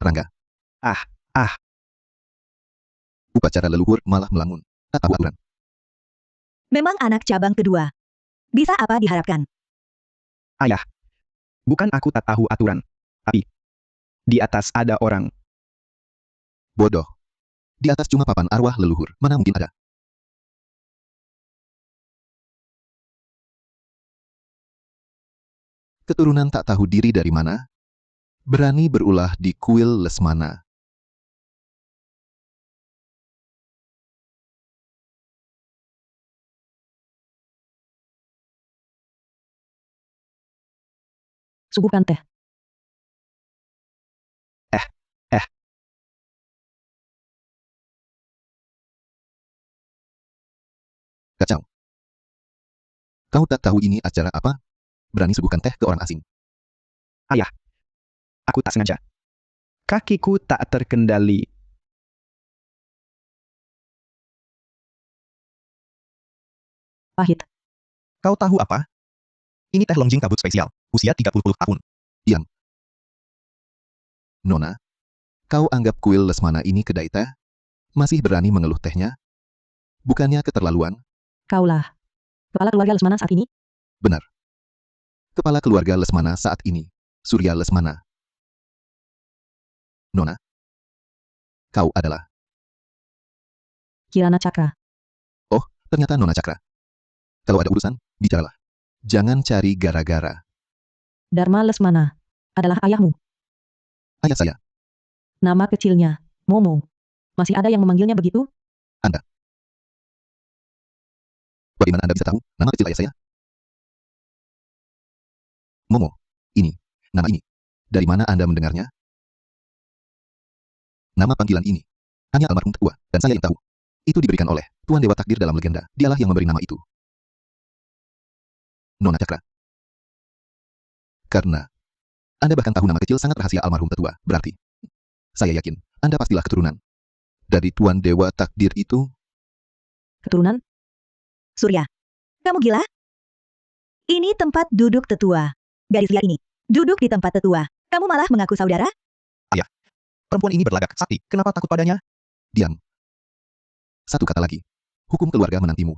Rangga. Upacara leluhur malah melamun. Tak tahu aturan. Memang anak cabang kedua. Bisa apa diharapkan? Ayah. Bukan aku tak tahu aturan. Tapi, di atas ada orang. Bodoh. Di atas cuma papan arwah leluhur. Mana mungkin ada? Keturunan tak tahu diri dari mana? Berani berulah di kuil Lesmana. Suguhkan teh. Kacau. Kau tak tahu ini acara apa? Berani suguhkan teh ke orang asing. Ayah. Aku tak sengaja. Kakiku tak terkendali. Pahit. Kau tahu apa? Ini teh longjing kabut spesial, usia 30 tahun. Nona, kau anggap kuil Lesmana ini kedai teh? Masih berani mengeluh tehnya? Bukannya keterlaluan? Kaulah. Kepala keluarga Lesmana saat ini? Benar. Kepala keluarga Lesmana saat ini, Surya Lesmana. Nona, kau adalah... Kirana Cakra. Oh, ternyata Nona Cakra. Kalau ada urusan, bicaralah. Jangan cari gara-gara. Dharma Lesmana adalah ayahmu. Ayah saya, Nama kecilnya, Momo. Masih ada yang memanggilnya begitu? bagaimana Anda bisa tahu nama kecil ayah saya? Momo. Nama ini. Dari mana Anda mendengarnya? Nama panggilan ini hanya almarhum tetua, dan saya yang tahu. Itu diberikan oleh Tuan Dewa Takdir dalam legenda. Dialah yang memberi nama itu. Nona Cakra. Karena Anda bahkan tahu nama kecil sangat rahasia almarhum tetua, berarti saya yakin Anda pastilah keturunan dari Tuan Dewa Takdir itu. Keturunan? Surya, kamu gila? Ini tempat duduk tetua. Gadis liar ini, duduk di tempat tetua. Kamu malah mengaku saudara? Perempuan ini berlagak sakti, kenapa takut padanya? Diam. Satu kata lagi. Hukum keluarga menantimu.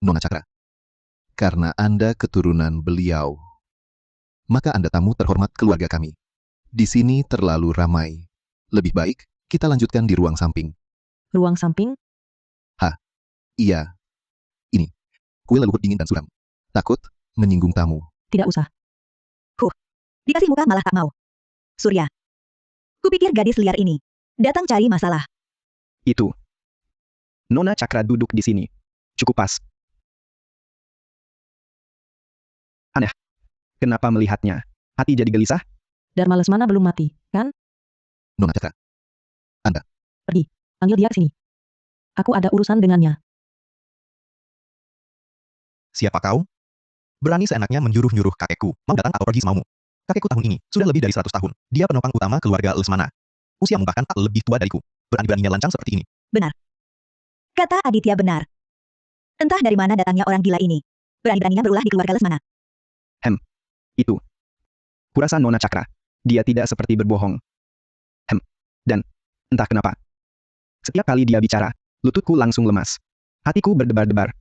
Nona Cakra. Karena Anda keturunan beliau, maka Anda tamu terhormat keluarga kami. Di sini terlalu ramai. Lebih baik kita lanjutkan di ruang samping. Ruang samping? Iya. Ini. Kue leluhur dingin dan suram. Takut menyinggung tamu. Tidak usah. Dikasih muka malah tak mau. Surya, kupikir gadis liar ini datang cari masalah. Itu. Nona Cakra duduk di sini. Cukup pas. Aneh. Kenapa melihatnya? Hati jadi gelisah? Dharma Lesmana belum mati, kan? Nona Cakra. Panggil dia ke sini. Aku ada urusan dengannya. Siapa kau? Berani seenaknya menyuruh-nyuruh kakekku, mau datang atau pergi semaumu. Kakekku tahun ini sudah lebih dari 100 tahun. Dia penopang utama keluarga Lesmana. Usiamu bahkan tak lebih tua dariku. Berani-beraninya lancang seperti ini. Kata Aditya benar. Entah dari mana datangnya orang gila ini. Berani-beraninya berulah di keluarga Lesmana. Itu. Kurasa Nona Cakra. Dia tidak seperti berbohong. Dan entah kenapa. Setiap kali dia bicara, lututku langsung lemas. Hatiku berdebar-debar.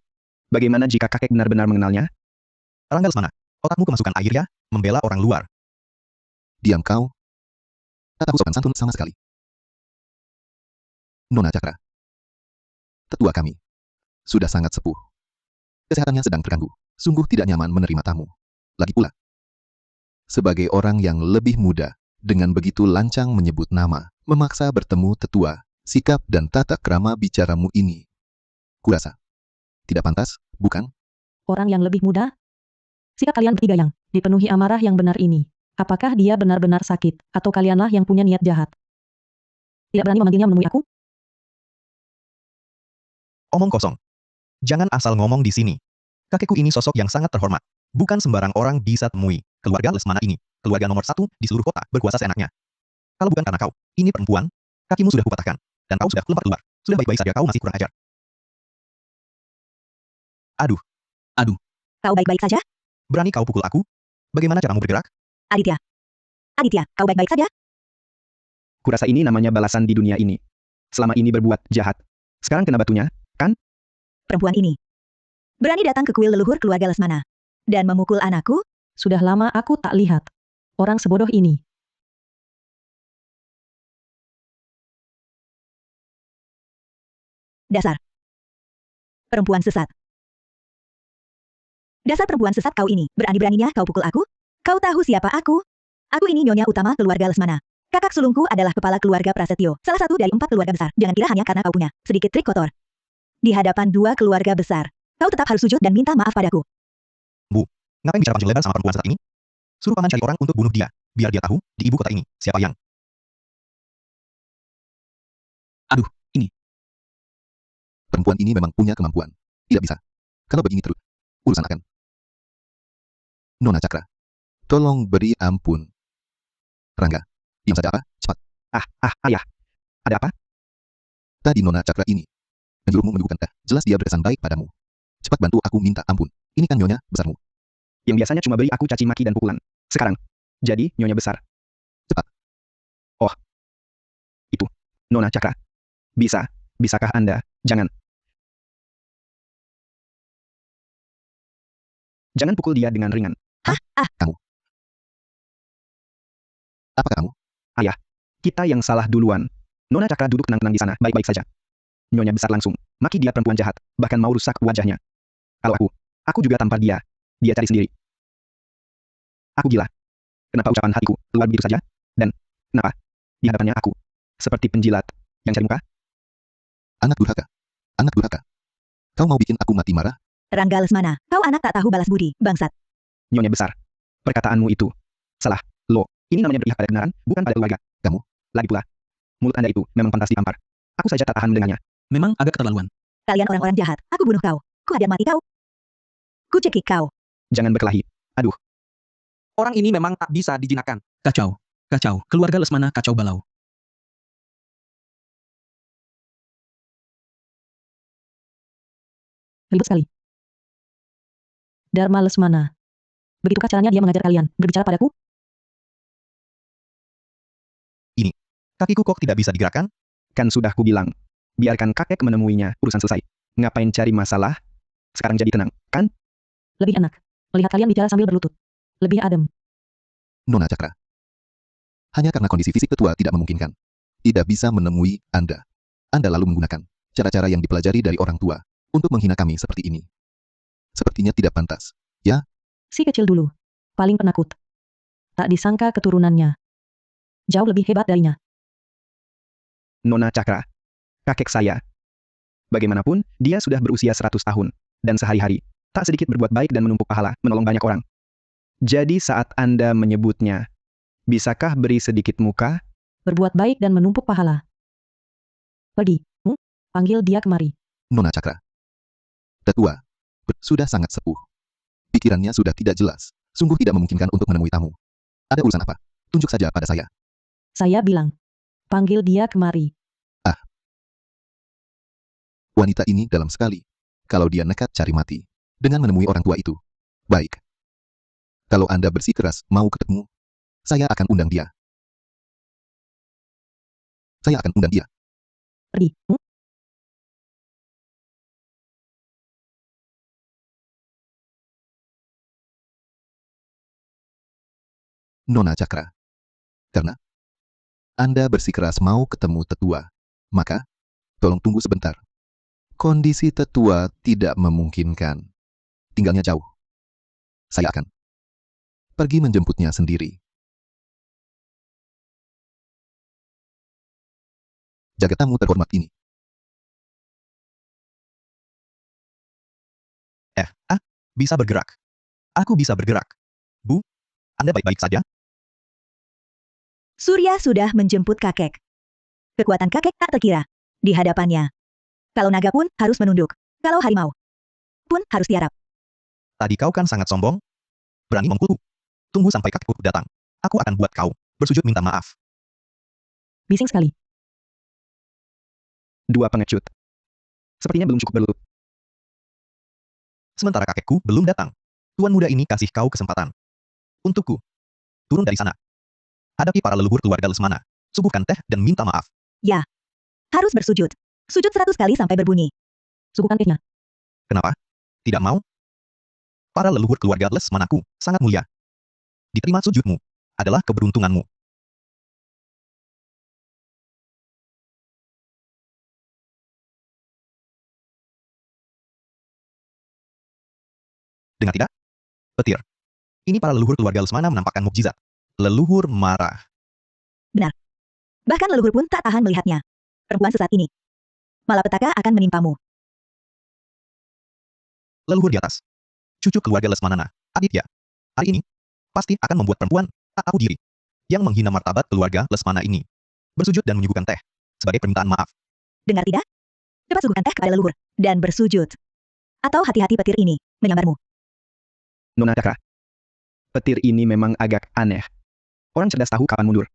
Bagaimana jika kakek benar-benar mengenalnya? Rangga Lesmana, otakmu kemasukan air ya, membela orang luar. Diam kau. Tak tahu sopan santun sama sekali. Nona Cakra. Tetua kami. Sudah sangat sepuh. Kesehatannya sedang terganggu. Sungguh tidak nyaman menerima tamu. Lagi pula. Sebagai orang yang lebih muda, dengan begitu lancang menyebut nama, memaksa bertemu tetua, sikap dan tata krama bicaramu ini. Kurasa. Tidak pantas, bukan? Orang yang lebih muda? Sikap kalian bertiga yang dipenuhi amarah yang benar ini. Apakah dia benar-benar sakit, atau kalianlah yang punya niat jahat? Tidak berani memanggilnya menemui aku? Omong kosong. Jangan asal ngomong di sini. Kakekku ini sosok yang sangat terhormat. Bukan sembarang orang bisa temui. Keluarga Lesmana ini, keluarga nomor 1 di seluruh kota, berkuasa seenaknya. Kalau bukan karena kau, ini perempuan, kakimu sudah kupatahkan. Dan kau sudah lompat keluar. Sudah baik-baik saja kau masih kurang ajar. Aduh, Kau baik-baik saja? berani kau pukul aku? Bagaimana caramu bergerak? Aditya. Aditya, kau baik-baik saja? Kurasa ini namanya balasan di dunia ini. Selama ini berbuat jahat. Sekarang kena batunya. Perempuan ini berani datang ke kuil leluhur keluarga Lesmana dan memukul anakku? Sudah lama aku tak lihat orang sebodoh ini. Dasar perempuan sesat. Dasar perempuan sesat kau ini. Berani-beraninya kau pukul aku? Kau tahu siapa aku? Aku ini nyonya utama keluarga Lesmana. Kakak sulungku adalah kepala keluarga Prasetyo, salah satu dari 4 keluarga besar. Jangan kira hanya karena kau punya sedikit trik kotor. Di hadapan 2 keluarga besar, kau tetap harus sujud dan minta maaf padaku. Ngapain bicara panjang lebar sama perempuan sesat ini? Suruh paman cari orang untuk bunuh dia, biar dia tahu, di ibu kota ini, siapa yang... Perempuan ini memang punya kemampuan. Tidak bisa. Kalau begini terus, urusan akan. Nona Cakra. Tolong beri ampun. Rangga. Diam saja apa? Cepat. Ayah. Ada apa? Tadi Nona Cakra ini menyuruhmu menyuguhkan teh. Jelas dia berkesan baik padamu. Cepat bantu aku minta ampun. Ini kan nyonya besarmu. Yang biasanya cuma beri aku caci maki dan pukulan. Sekarang, jadi nyonya besar. Cepat. Oh. Itu. Nona Cakra. Bisakah Anda? Jangan pukul dia dengan ringan. Kamu. Apa kamu? Kita yang salah duluan. Nona Cakra duduk tenang-tenang di sana, baik-baik saja. Nyonya besar langsung maki dia perempuan jahat, bahkan mau rusak wajahnya. Kalau aku juga tanpa dia. Dia cari sendiri. Aku gila. Kenapa ucapan hatiku keluar begitu saja? Dan kenapa di hadapannya aku seperti penjilat yang cari muka? Anak durhaka. Anak durhaka. Kau mau bikin aku mati marah? Rangga Lesmana, kau anak tak tahu balas budi, bangsat. Nyonya besar. Perkataanmu itu salah. Lo, ini namanya berpihak pada kebenaran, bukan pada keluarga. Kamu, lagi pula, mulut Anda itu memang pantas ditampar. Aku saja tak tahan mendengarnya. Memang agak keterlaluan. Kalian orang-orang jahat, aku bunuh kau. Ku hadap mati kau. Ku cekik kau. Jangan berkelahi. Aduh, Orang ini memang tak bisa dijinakkan. Kacau. Kacau. Keluarga Lesmana kacau balau. Ribut sekali. Dharma Lesmana. Begitukah caranya dia mengajar kalian berbicara padaku? Kakiku kok tidak bisa digerakkan? kan sudah kubilang. Biarkan kakek menemuinya, urusan selesai. Ngapain cari masalah? Sekarang jadi tenang, kan? Lebih enak. Melihat kalian bicara sambil berlutut. Lebih adem. Nona Cakra. Hanya karena kondisi fisik tetua tidak memungkinkan. Tidak bisa menemui Anda. Anda lalu menggunakan cara-cara yang dipelajari dari orang tua untuk menghina kami seperti ini. Sepertinya tidak pantas. Ya, Si kecil dulu. Paling penakut. Tak disangka keturunannya. Jauh lebih hebat darinya. Nona Cakra. Kakek saya. Bagaimanapun, dia sudah berusia 100 tahun. Dan sehari-hari, tak sedikit berbuat baik dan menumpuk pahala, menolong banyak orang. Jadi saat Anda menyebutnya, bisakah beri sedikit muka? Berbuat baik dan menumpuk pahala. Pergi. Panggil dia kemari. Nona Cakra. Tetua. Sudah sangat sepuh. Pikirannya sudah tidak jelas. Sungguh tidak memungkinkan untuk menemui tamu. Ada urusan apa? Tunjuk saja pada saya. Saya bilang. Panggil dia kemari. Wanita ini dalam sekali. Kalau dia nekat cari mati. Dengan menemui orang tua itu. Baik. Kalau Anda bersikeras mau ketemu, saya akan undang dia. Saya akan undang dia. Pergi. Nona Cakra. Karena Anda bersikeras mau ketemu tetua, maka tolong tunggu sebentar. Kondisi tetua tidak memungkinkan. Tinggalnya jauh. Saya akan pergi menjemputnya sendiri. Jaga tamu terhormat ini. Bisa bergerak. Aku bisa bergerak. Bu, Anda baik-baik saja? Surya sudah menjemput kakek. Kekuatan kakek tak terkira. Di hadapannya. Kalau naga pun harus menunduk. Kalau harimau pun harus tiarap. Tadi kau kan sangat sombong. Berani memukulku. Tunggu sampai kakekku datang. Aku akan buat kau bersujud minta maaf. Bising sekali. Dua pengecut. Sepertinya belum cukup berlutut. Sementara kakekku belum datang. Tuan muda ini kasih kau kesempatan. Untukku. Turun dari sana. Hadapi para leluhur keluarga Lesmana. Suguhkan teh dan minta maaf. Ya. Harus bersujud. Sujud 100 kali sampai berbunyi. Suguhkan tehnya. Kenapa? Tidak mau? Para leluhur keluarga Lesmanaku sangat mulia. Diterima sujudmu adalah keberuntunganmu. Dengar tidak? Petir. Ini para leluhur keluarga Lesmana menampakkan mukjizat. Leluhur marah. Bahkan leluhur pun tak tahan melihatnya. Perempuan sesat ini. Malapetaka akan menimpamu. Leluhur di atas. Cucu keluarga Lesmanana, Aditya. Hari ini, pasti akan membuat perempuan tak tahu diri yang menghina martabat keluarga Lesmana ini. Bersujud dan menyuguhkan teh sebagai permintaan maaf. Dengar tidak? Cepat suguhkan teh kepada leluhur. Dan bersujud. Atau hati-hati petir ini menyambarmu. Nona Cakra. Petir ini memang agak aneh. Orang cerdas tahu kapan mundur.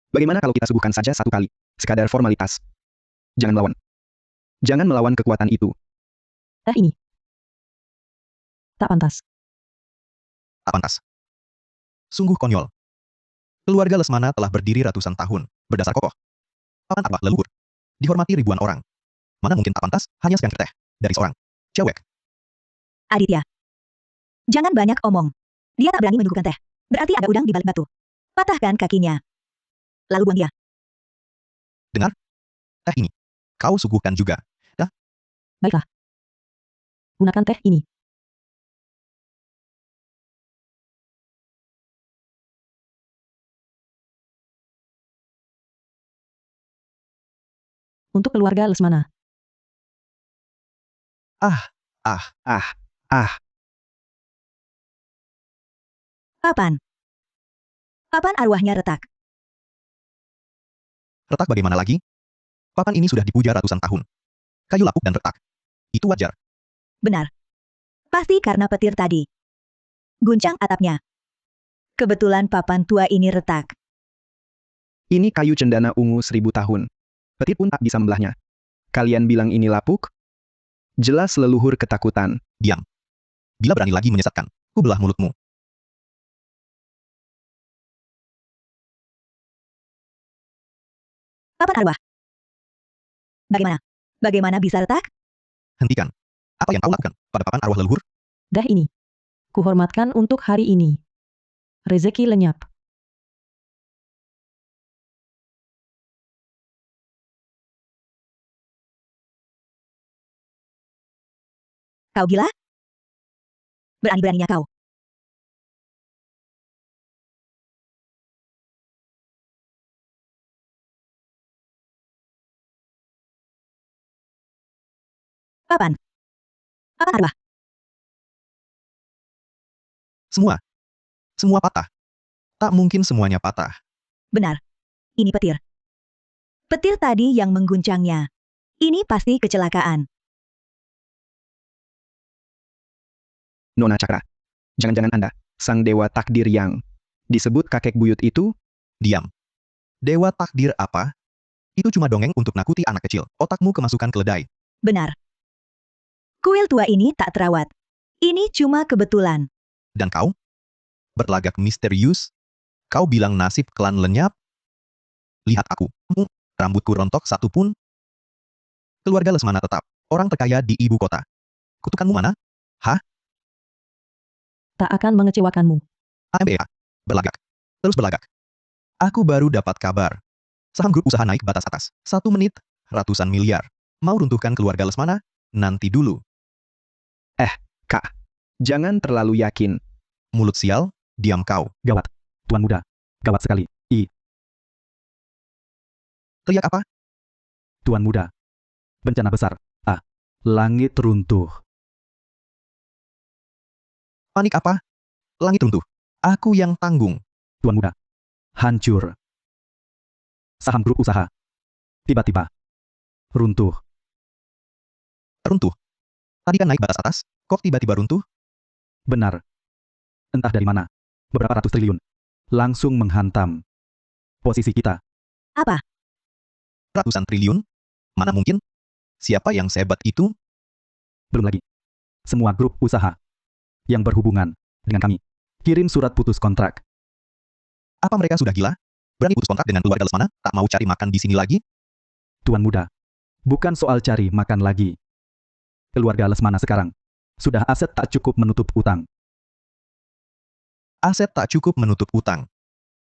Bagaimana kalau kita suguhkan saja satu kali? Sekadar formalitas. Jangan melawan. Jangan melawan kekuatan itu. Teh ini. Tak pantas. Tak pantas. Sungguh konyol. Keluarga Lesmana telah berdiri ratusan tahun, berdasar kokoh. Papan arwah leluhur. Dihormati ribuan orang. Mana mungkin tak pantas hanya secangkir teh dari seorang cewek. Aditya. Jangan banyak omong. Dia tak berani menyuguhkan teh. Berarti ada udang di balik batu. Patahkan kakinya. Lalu buang dia. Dengar? Teh ini. Kau suguhkan juga. Baiklah. Gunakan teh ini. Untuk keluarga Lesmana. Papan. Papan arwahnya retak. Retak bagaimana lagi? Papan ini sudah dipuja ratusan tahun. Kayu lapuk dan retak. Itu wajar. Benar. Pasti karena petir tadi. Guncang atapnya. Kebetulan papan tua ini retak. Ini kayu cendana ungu 1000 tahun. Petir pun tak bisa membelahnya. Kalian bilang ini lapuk? Jelas leluhur ketakutan. Diam. Bila berani lagi menyesatkan, ku belah mulutmu. Papan arwah. Bagaimana? Bagaimana bisa retak? Hentikan. Apa yang kau lakukan pada papan arwah leluhur? Dah ini. Kuhormatkan untuk hari ini. Rezeki lenyap. Kau gila? Berani-beraninya kau. Papan. Papan arwah. Semua patah. Tak mungkin semuanya patah. Benar. Ini petir. Petir tadi yang mengguncangnya. Ini pasti kecelakaan. Nona Cakra. Jangan-jangan Anda, sang dewa takdir yang disebut kakek buyut itu? Diam. Dewa takdir apa? Itu cuma dongeng untuk nakuti anak kecil. Otakmu kemasukan keledai. Benar. Kuil tua ini tak terawat. Ini cuma kebetulan. Dan kau? Berlagak misterius? Kau bilang nasib klan lenyap? Lihat aku. Rambutku rontok satu pun. Keluarga Lesmana tetap orang terkaya di ibu kota. Kutukanmu mana? Tak akan mengecewakanmu. AMBA. Berlagak. Terus berlagak. Aku baru dapat kabar. Saham grup usaha naik batas atas. 1 menit, ratusan miliar. Mau runtuhkan keluarga Lesmana? Nanti dulu. Kak. Jangan terlalu yakin. Mulut sial, diam kau. Gawat. Tuan muda. Gawat sekali. Teriak apa? Tuan muda. Bencana besar. Langit runtuh. Panik apa? Langit runtuh. Aku yang tanggung. Tuan muda. Hancur. Saham grup usaha. Tiba-tiba. Runtuh. Runtuh. Tadi kan naik batas atas, kok tiba-tiba runtuh? Benar. Entah dari mana. Beberapa ratus triliun. Langsung menghantam posisi kita. Apa? Ratusan triliun? Mana mungkin? Siapa yang sehebat itu? Belum lagi. Semua grup usaha yang berhubungan dengan kami kirim surat putus kontrak. Apa mereka sudah gila? Berani putus kontrak dengan keluarga Lesmana? Tak mau cari makan di sini lagi? Tuan muda, bukan soal cari makan lagi. Keluarga Lesmana sekarang sudah aset tak cukup menutup utang. Aset tak cukup menutup utang.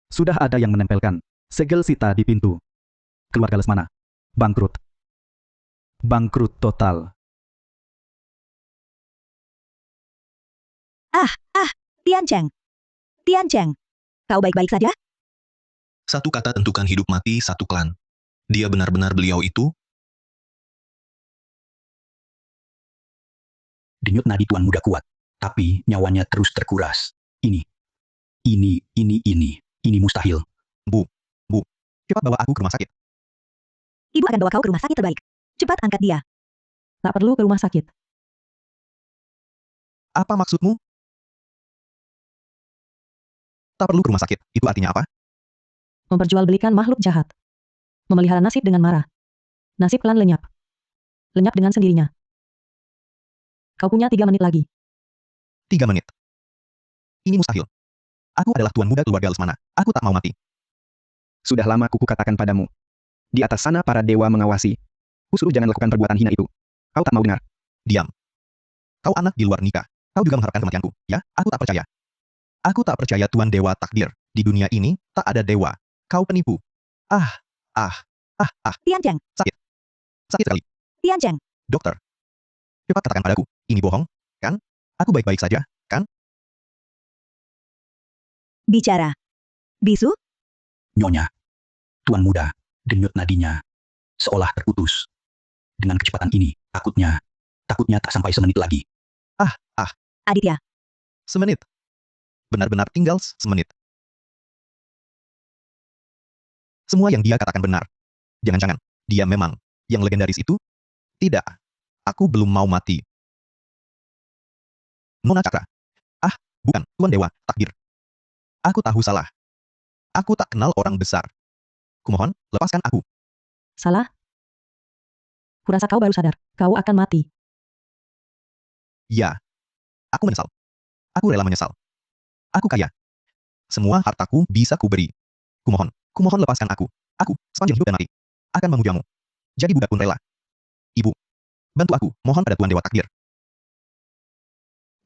Sudah ada yang menempelkan segel sita di pintu. Keluarga Lesmana bangkrut. Bangkrut total. Tian Cheng. Tian Cheng. Kau baik-baik saja? Satu kata tentukan hidup mati satu klan. Dia benar-benar beliau itu? Denyut nadi tuan muda kuat, tapi nyawanya terus terkuras. Ini mustahil. Bu, cepat bawa aku ke rumah sakit. Ibu akan bawa kau ke rumah sakit terbaik. Cepat angkat dia. Tak perlu ke rumah sakit. Apa maksudmu? Tak perlu ke rumah sakit, itu artinya apa? Memperjualbelikan makhluk jahat. Memelihara nasib dengan marah. Nasib klan lenyap. Lenyap dengan sendirinya. Kau punya 3 menit lagi. 3 menit. Ini mustahil. Aku adalah tuan muda keluarga Lesmana. Aku tak mau mati. Sudah lama kuku katakan padamu. Di atas sana para dewa mengawasi. Kusuruh jangan lakukan perbuatan hina itu. Kau tak mau dengar. Diam. Kau anak di luar nikah. Kau juga mengharapkan kematianku, ya? Aku tak percaya. Aku tak percaya tuan dewa takdir. Di dunia ini, tak ada dewa. Kau penipu. Tian Cheng. Sakit. Sakit sekali. Tian Cheng. Dokter. Cepat katakan padaku, ini bohong, kan? Aku baik-baik saja, kan? Bicara. Bisu? Nyonya. Tuan muda, denyut nadinya seolah terputus. Dengan kecepatan ini, takutnya tak sampai semenit lagi. Aditya, Semenit. Benar-benar tinggal semenit. Semua yang dia katakan benar. Jangan-jangan, dia memang yang legendaris itu? Tidak. Aku belum mau mati. Nona Cakra. Bukan, Tuan Dewa, takdir. Aku tahu salah. Aku tak kenal orang besar. Kumohon, lepaskan aku. Salah? Kurasa kau baru sadar, kau akan mati. Ya. Aku menyesal. Aku rela menyesal. Aku kaya. Semua hartaku bisa kuberi. Kumohon lepaskan aku. Aku, sepanjang hidup dan mati, akan memujamu. Jadi budak pun rela. Ibu, bantu aku, mohon pada Tuan Dewa Takdir.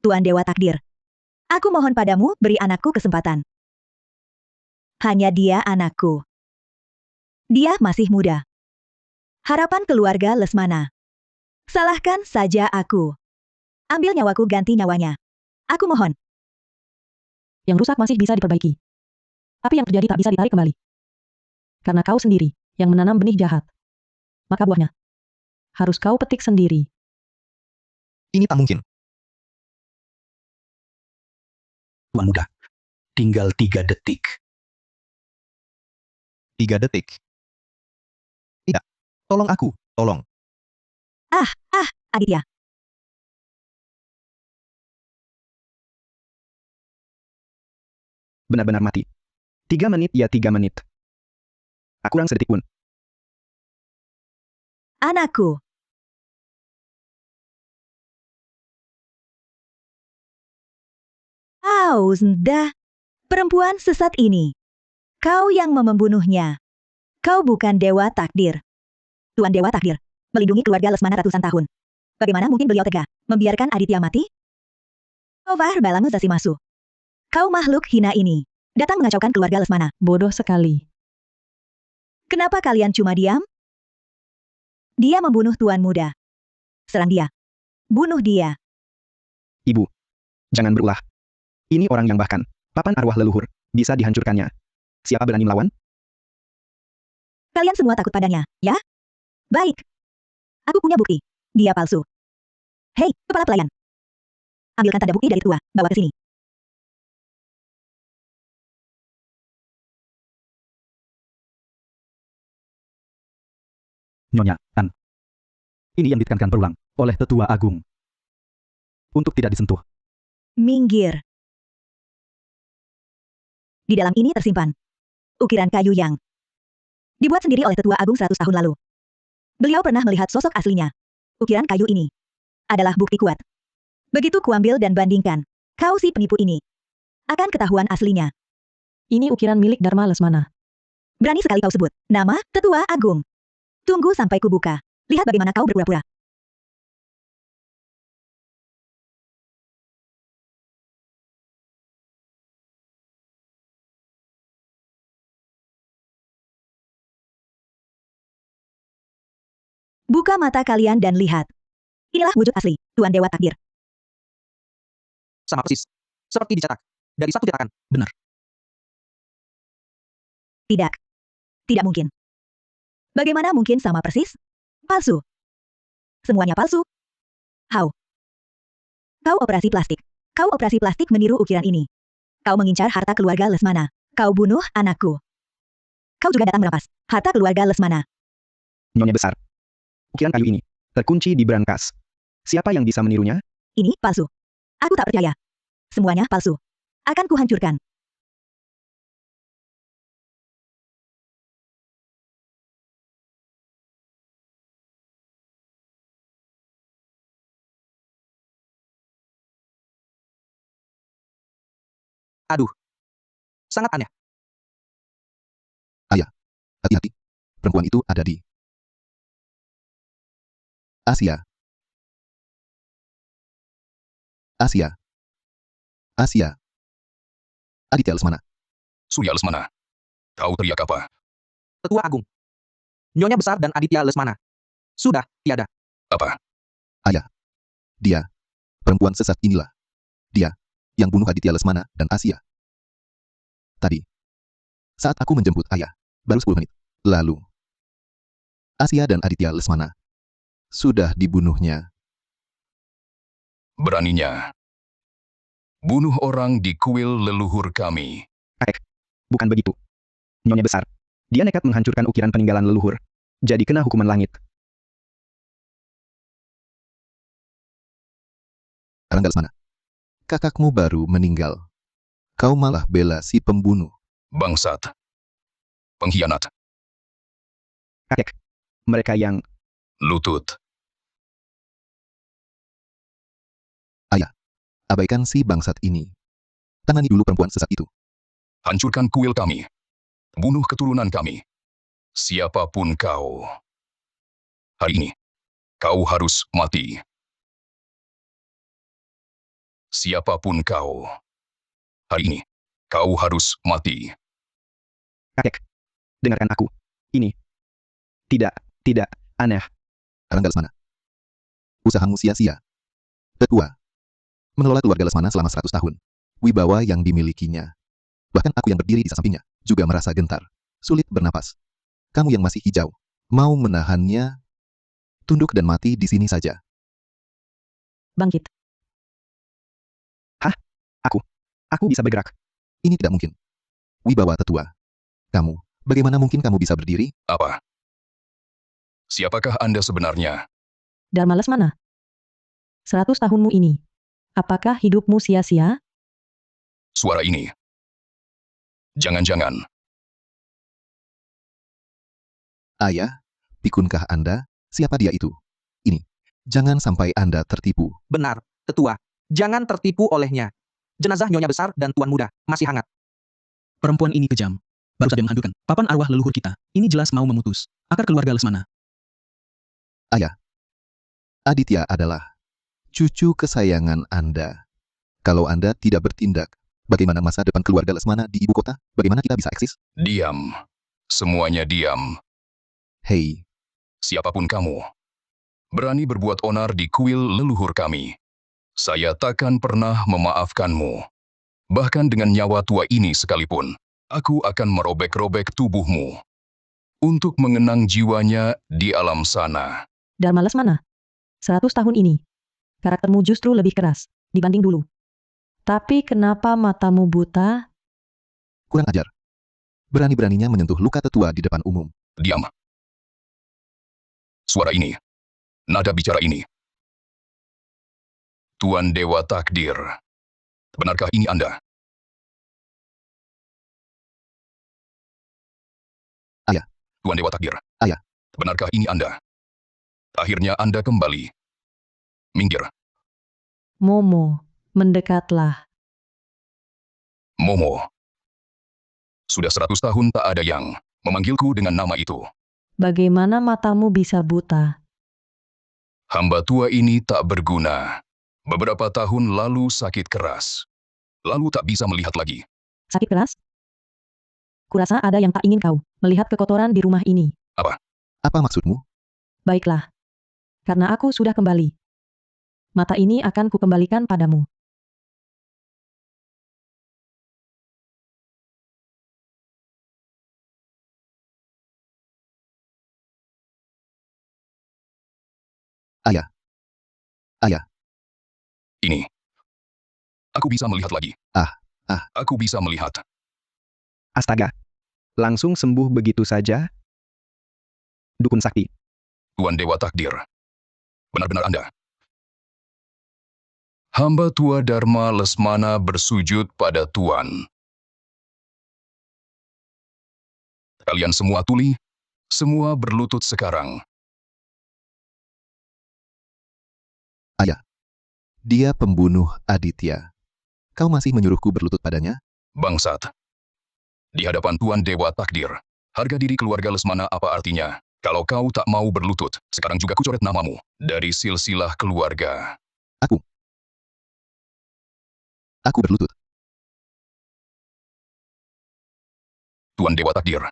Tuan Dewa Takdir. Aku mohon padamu, beri anakku kesempatan. Hanya dia anakku. Dia masih muda. Harapan keluarga Lesmana. Salahkan saja aku. Ambil nyawaku ganti nyawanya. Aku mohon. Yang rusak masih bisa diperbaiki. Tapi yang terjadi tak bisa ditarik kembali. Karena kau sendiri yang menanam benih jahat. Maka buahnya harus kau petik sendiri. Ini tak mungkin. Tuan Muda, tinggal 3 detik. 3 detik. Tidak. Tolong aku, tolong. Aditya. Benar-benar mati. 3 menit ya 3 menit. Tak kurang sedetik pun. Anakku. Dah. Perempuan sesat ini. Kau yang membunuhnya. Kau bukan Dewa Takdir. Tuan Dewa Takdir, melindungi keluarga Lesmana ratusan tahun. Bagaimana mungkin beliau tega membiarkan Aditya mati? Kovar balamu Zasimasu. Kau makhluk hina ini. Datang mengacaukan keluarga Lesmana. Bodoh sekali. Kenapa kalian cuma diam? Dia membunuh Tuan Muda. Serang dia. Bunuh dia. Ibu, jangan berulah. Ini orang yang bahkan papan arwah leluhur bisa dihancurkannya. Siapa berani melawan? Kalian semua takut padanya, ya? Baik. Aku punya bukti. Dia palsu. Hei, kepala pelayan. Ambilkan tanda bukti dari tua, bawa ke sini. Nyonya, Tan. Ini yang ditekankan berulang oleh Tetua Agung. Untuk tidak disentuh. Minggir. Di dalam ini tersimpan ukiran kayu yang dibuat sendiri oleh Tetua Agung 100 tahun lalu. Beliau pernah melihat sosok aslinya. Ukiran kayu ini adalah bukti kuat. Begitu kuambil dan bandingkan, kau si penipu ini akan ketahuan aslinya. Ini ukiran milik Dharma Lesmana. Berani sekali kau sebut nama Tetua Agung. Tunggu sampai kubuka. Lihat bagaimana kau berpura-pura. Buka mata kalian dan lihat. Inilah wujud asli, Tuan Dewa Takdir. Sama persis. Seperti dicetak. Dari satu cetakan. Benar. Tidak. Tidak mungkin. Bagaimana mungkin sama persis? Palsu. Semuanya palsu. How? Kau operasi plastik. Kau operasi plastik meniru ukiran ini. Kau mengincar harta keluarga Lesmana. Kau bunuh anakku. Kau juga datang merampas harta keluarga Lesmana. Nyonya besar. Ukiran kayu ini terkunci di brankas. Siapa yang bisa menirunya? Ini palsu. Aku tak percaya. Semuanya palsu. Akan kuhancurkan. Aduh. Sangat aneh. Hati-hati. Perempuan itu ada di Asia. Aditya Lesmana. Surya Lesmana. Kau teriak apa? Tetua Agung. Nyonya Besar dan Aditya Lesmana. Sudah, tiada. Apa? Dia. Perempuan sesat inilah. Dia. Yang bunuh Aditya Lesmana dan Asia. Tadi. Saat aku menjemput ayah. Baru 10 menit. Lalu. Asia dan Aditya Lesmana sudah dibunuhnya. Beraninya bunuh orang di kuil leluhur kami. Kakek, bukan begitu. Nyonya besar, dia nekat menghancurkan ukiran peninggalan leluhur. Jadi kena hukuman langit. Rangga Lesmana, kakakmu baru meninggal. Kau malah bela si pembunuh. Bangsat. Pengkhianat. Kakek, mereka yang... Lutut. Abaikan si bangsat ini. Tangani dulu perempuan sesat itu. Hancurkan kuil kami. Bunuh keturunan kami. Siapapun kau. Hari ini, kau harus mati. Siapapun kau. Hari ini, kau harus mati. Kakek, dengarkan aku. Ini tidak aneh. Rangga Lesmana, usahamu sia-sia. Tetua, mengelola keluarga Lesmana selama 100 tahun. Wibawa yang dimilikinya. Bahkan aku yang berdiri di sampingnya juga merasa gentar. Sulit bernapas. Kamu yang masih hijau, mau menahannya? Tunduk dan mati di sini saja. Bangkit. Aku bisa bergerak. Ini tidak mungkin. Wibawa tetua. Kamu, bagaimana mungkin kamu bisa berdiri? Apa? Siapakah Anda sebenarnya? Dharma Lesmana. 100 tahunmu ini. Apakah hidupmu sia-sia? Suara ini. Jangan-jangan. Ayah, pikunkah Anda? Siapa dia itu? Ini. Jangan sampai Anda tertipu. Benar, tetua. Jangan tertipu olehnya. Jenazah Nyonya Besar dan Tuan Muda masih hangat. Perempuan ini kejam. Baru saja menghancurkan papan arwah leluhur kita. Ini jelas mau memutus akar keluarga Lesmana. Ayah, Aditya adalah cucu kesayangan Anda. Kalau Anda tidak bertindak, bagaimana masa depan keluarga Lesmana di ibu kota? Bagaimana kita bisa eksis? Diam. Semuanya diam. Hei, Siapapun kamu. Berani berbuat onar di kuil leluhur kami. Saya takkan pernah memaafkanmu. Bahkan dengan nyawa tua ini sekalipun, aku akan merobek-robek tubuhmu. Untuk mengenang jiwanya di alam sana. Dharma Lesmana. 100 tahun ini. Karaktermu justru lebih keras dibanding dulu. Tapi kenapa matamu buta? kurang ajar. Berani-beraninya menyentuh luka tetua di depan umum. Diam. Suara ini. Nada bicara ini. Tuan Dewa Takdir. Benarkah ini Anda? Ayah. Tuan Dewa Takdir. Ayah. Benarkah ini Anda? Akhirnya Anda kembali. Minggir. Momo, mendekatlah. Momo. Sudah 100 tahun tak ada yang memanggilku dengan nama itu. Bagaimana matamu bisa buta? Hamba tua ini tak berguna. Beberapa tahun lalu sakit keras. Lalu tak bisa melihat lagi. Sakit keras? Kurasa ada yang tak ingin kau melihat kekotoran di rumah ini. Apa maksudmu? Baiklah. Karena aku sudah kembali. Mata ini akan kukembalikan padamu. Ayah. Ayah. Ini. Aku bisa melihat lagi. Aku bisa melihat. Astaga. Langsung sembuh begitu saja? Dukun sakti. Tuan Dewa Takdir. Benar-benar Anda. Hamba tua Dharma Lesmana bersujud pada Tuan. Kalian semua tuli, semua berlutut sekarang. Ayah. Dia pembunuh Aditya. Kau masih menyuruhku berlutut padanya? Bangsat. Di hadapan Tuan Dewa Takdir, harga diri keluarga Lesmana apa artinya? Kalau kau tak mau berlutut, sekarang juga kucoret namamu dari silsilah keluarga. Aku berlutut. Tuan Dewa Takdir.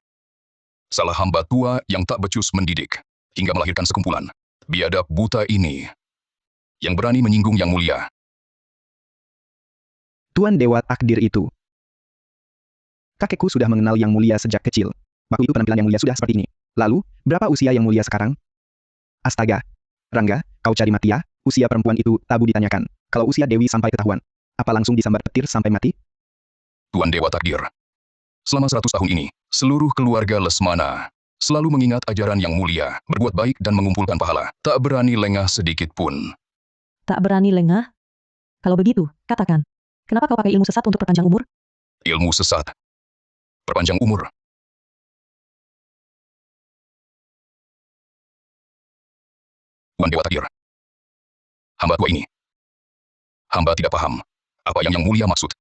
Salah hamba tua yang tak becus mendidik, hingga melahirkan sekumpulan biadab buta ini, yang berani menyinggung yang mulia. Tuan Dewa Takdir itu. Kakekku sudah mengenal yang mulia sejak kecil. Waktu itu penampilan yang mulia sudah seperti ini. Lalu, berapa usia yang mulia sekarang? Astaga. Rangga, kau cari mati ya? Usia perempuan itu tabu ditanyakan. Kalau usia Dewi sampai ketahuan, apa langsung disambar petir sampai mati? Tuan Dewa Takdir. Selama 100 tahun ini, seluruh keluarga Lesmana selalu mengingat ajaran yang mulia, berbuat baik dan mengumpulkan pahala. Tak berani lengah sedikit pun. Tak berani lengah? Kalau begitu, katakan. Kenapa kau pakai ilmu sesat untuk perpanjang umur? Ilmu sesat. Perpanjang umur. Tuan Dewa Takdir. Hamba tua ini. Hamba tidak paham apa yang mulia maksud.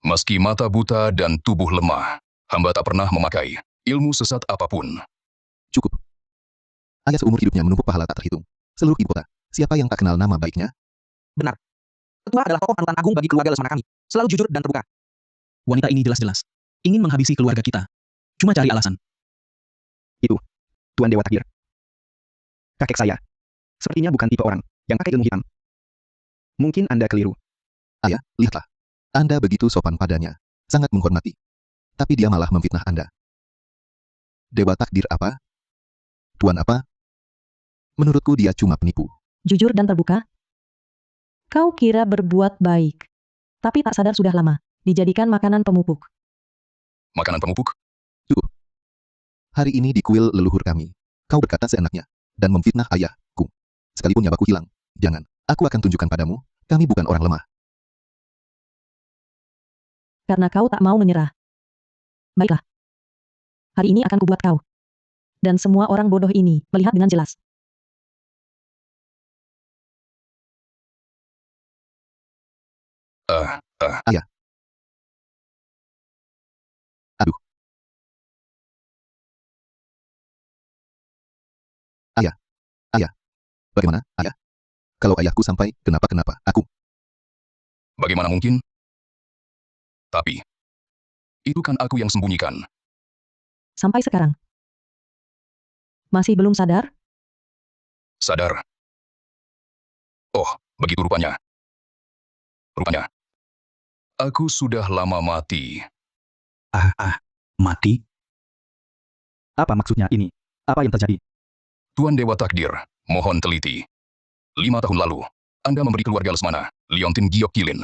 Meski mata buta dan tubuh lemah, hamba tak pernah memakai ilmu sesat apapun. Cukup. Ayah seumur hidupnya menumpuk pahala tak terhitung. Seluruh ibu kota, siapa yang tak kenal nama baiknya? Benar. Tetua adalah tokoh panutan agung bagi keluarga Lesmana kami. Selalu jujur dan terbuka. Wanita ini jelas-jelas ingin menghabisi keluarga kita. Cuma cari alasan. Itu, Tuan Dewa Takdir. Kakek saya. Sepertinya bukan tipe orang yang pakai ilmu hitam. Mungkin Anda keliru. Ayah, lihatlah. Anda begitu sopan padanya. Sangat menghormati. Tapi dia malah memfitnah Anda. Dewa Takdir apa? Tuan apa? Menurutku dia cuma penipu. Jujur dan terbuka? Kau kira berbuat baik, tapi tak sadar sudah lama dijadikan makanan pemupuk. Makanan pemupuk? Cukup. Hari ini di kuil leluhur kami, kau berkata seenaknya, dan memfitnah ayahku. Sekalipun nyawaku hilang, jangan. Aku akan tunjukkan padamu, kami bukan orang lemah. Karena kau tak mau menyerah. Baiklah. Hari ini akan kubuat kau. Dan semua orang bodoh ini melihat dengan jelas. Ayah. Aduh. Ayah. Ayah. Bagaimana, ayah? Kalau ayahku sampai kenapa-kenapa, aku. Bagaimana mungkin? Tapi, itu kan aku yang sembunyikan. Sampai sekarang. Masih belum sadar? Sadar. Oh, begitu rupanya. Rupanya. Aku sudah lama mati. Mati? Apa maksudnya ini? Apa yang terjadi? Tuan Dewa Takdir, mohon teliti. 5 tahun lalu, Anda memberi keluarga Lesmana, Liontin Giok Kilin.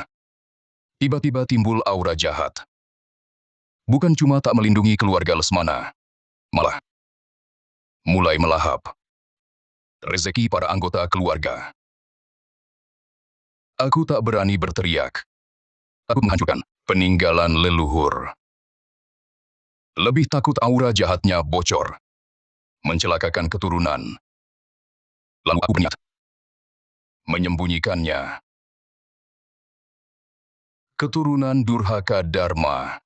Tiba-tiba timbul aura jahat. Bukan cuma tak melindungi keluarga Lesmana, malah mulai melahap rezeki para anggota keluarga. Aku tak berani berteriak. Aku menghancurkan peninggalan leluhur. Lebih takut aura jahatnya bocor, mencelakakan keturunan. Lalu aku berniat menyembunyikannya. Keturunan durhaka Dharma.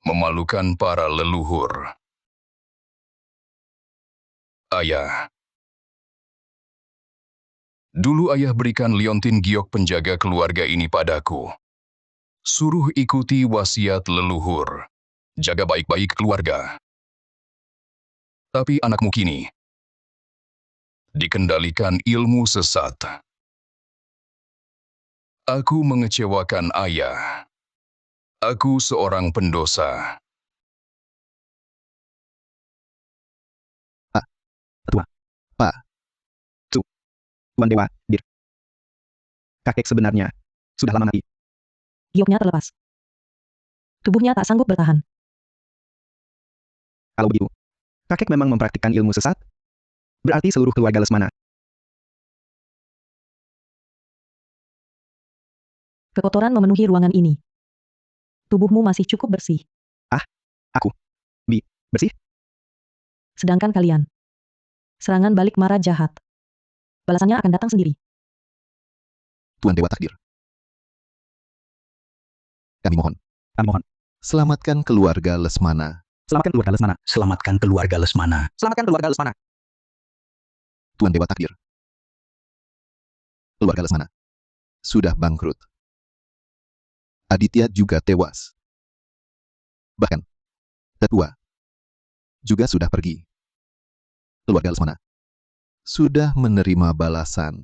Memalukan para leluhur. Ayah. Dulu ayah berikan Liontin Giok penjaga keluarga ini padaku. Suruh ikuti wasiat leluhur. Jaga baik-baik keluarga. Tapi anakmu kini dikendalikan ilmu sesat. Aku mengecewakan ayah. Aku seorang pendosa. Tetua. Pak. Tuan Dewa, Dir. Kakek sebenarnya sudah lama mati. Gioknya terlepas. Tubuhnya tak sanggup bertahan. Kalau begitu, kakek memang mempraktikkan ilmu sesat? Berarti seluruh keluarga Lesmana. Kekotoran memenuhi ruangan ini. Tubuhmu masih cukup bersih. Aku. Bersih? Sedangkan kalian. Serangan balik mara jahat. Balasannya akan datang sendiri. Tuan Dewa Takdir. Kami mohon. Selamatkan keluarga Lesmana. Selamatkan keluarga Lesmana. Selamatkan keluarga Lesmana. Selamatkan keluarga Lesmana. Tuan Dewa Takdir. Keluarga Lesmana sudah bangkrut. Aditya juga tewas. Bahkan, tetua juga sudah pergi. Keluarga Lesmana sudah menerima balasan.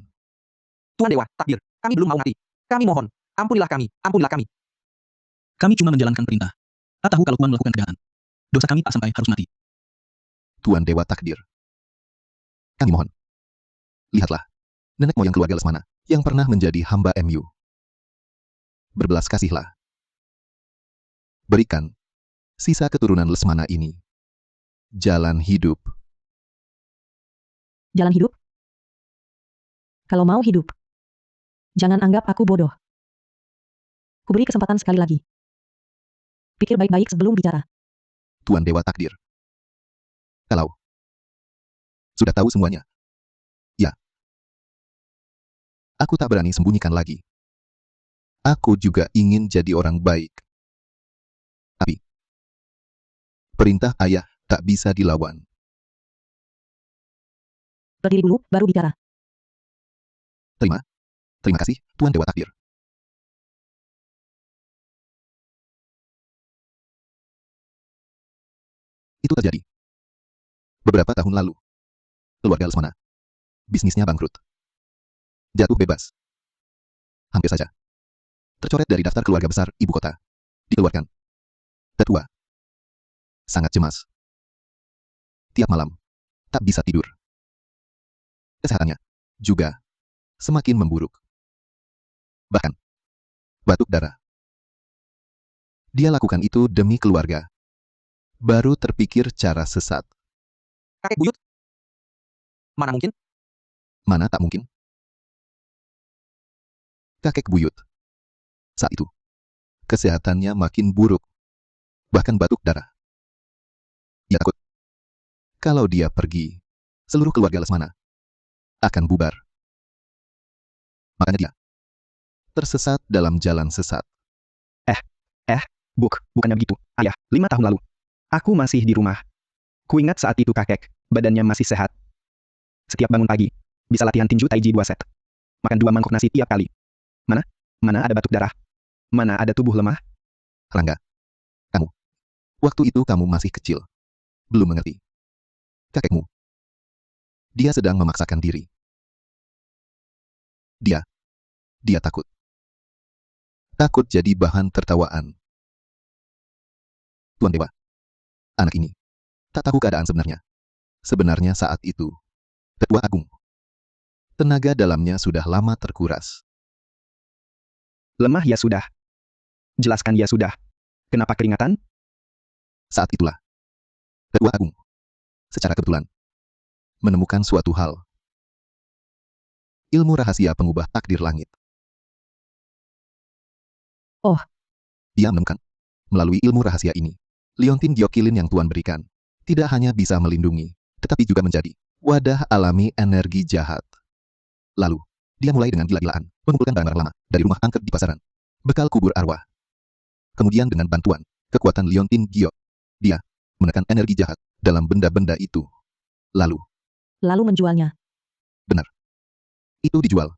Tuan Dewa Takdir, kami belum mau mati. Kami mohon, ampunilah kami, ampunilah kami. Kami cuma menjalankan perintah. Tak tahu kalau Tuan melakukan kejahatan. Dosa kami tak sampai harus mati. Tuan Dewa Takdir. Kami mohon. Lihatlah, nenek moyang keluarga Lesmana yang pernah menjadi hamba MU. Berbelas kasihlah. Berikan sisa keturunan Lesmana ini jalan hidup. Jalan hidup? Kalau mau hidup, jangan anggap aku bodoh. Kuberi kesempatan sekali lagi. Pikir baik-baik sebelum bicara. Tuan Dewa Takdir. Kalau sudah tahu semuanya, ya, aku tak berani sembunyikan lagi. Aku juga ingin jadi orang baik. Tapi, perintah ayah tak bisa dilawan. Berdiri dulu, baru bicara. Terima kasih, Tuan Dewa Takdir. Itu terjadi beberapa tahun lalu. Keluarga Lesmana, bisnisnya bangkrut. Jatuh bebas. Hampir saja tercoret dari daftar keluarga besar ibu kota. Dikeluarkan. Tetua sangat cemas. Tiap malam tak bisa tidur. Kesehatannya juga semakin memburuk. Bahkan batuk darah. Dia lakukan itu demi keluarga. Baru terpikir cara sesat. Kakek buyut? Mana mungkin? Mana tak mungkin? Kakek buyut. Saat itu, kesehatannya makin buruk. Bahkan batuk darah. Ia takut. Kalau dia pergi, seluruh keluarga Lesmana akan bubar. Makanya dia tersesat dalam jalan sesat. Bukannya begitu, ayah. 5 tahun lalu, aku masih di rumah. Kuingat saat itu kakek, badannya masih sehat. Setiap bangun pagi, bisa latihan tinju taiji 2 set. Makan 2 mangkok nasi tiap kali. Mana ada batuk darah? Mana ada tubuh lemah? Rangga, waktu itu kamu masih kecil. Belum mengerti. Kakekmu, dia sedang memaksakan diri. Dia takut. Takut jadi bahan tertawaan. Tuan Dewa, anak ini tak tahu keadaan sebenarnya. Sebenarnya saat itu, Tetua Agung, tenaga dalamnya sudah lama terkuras. Lemah ya sudah. Jelaskan ya sudah. Kenapa keringatan? Saat itulah, Tetua Agung, secara kebetulan, menemukan suatu hal. Ilmu rahasia pengubah takdir langit. Oh. Dia menemukan, melalui ilmu rahasia ini, Liontin Gyokilin yang Tuan berikan, tidak hanya bisa melindungi, tetapi juga menjadi wadah alami energi jahat. Lalu, dia mulai dengan gila-gilaan, mengumpulkan barang-barang lama dari rumah angker di pasaran, bekal kubur arwah. Kemudian dengan bantuan kekuatan Liontin Gyok, dia menekan energi jahat dalam benda-benda itu. Lalu menjualnya. Benar. Itu dijual.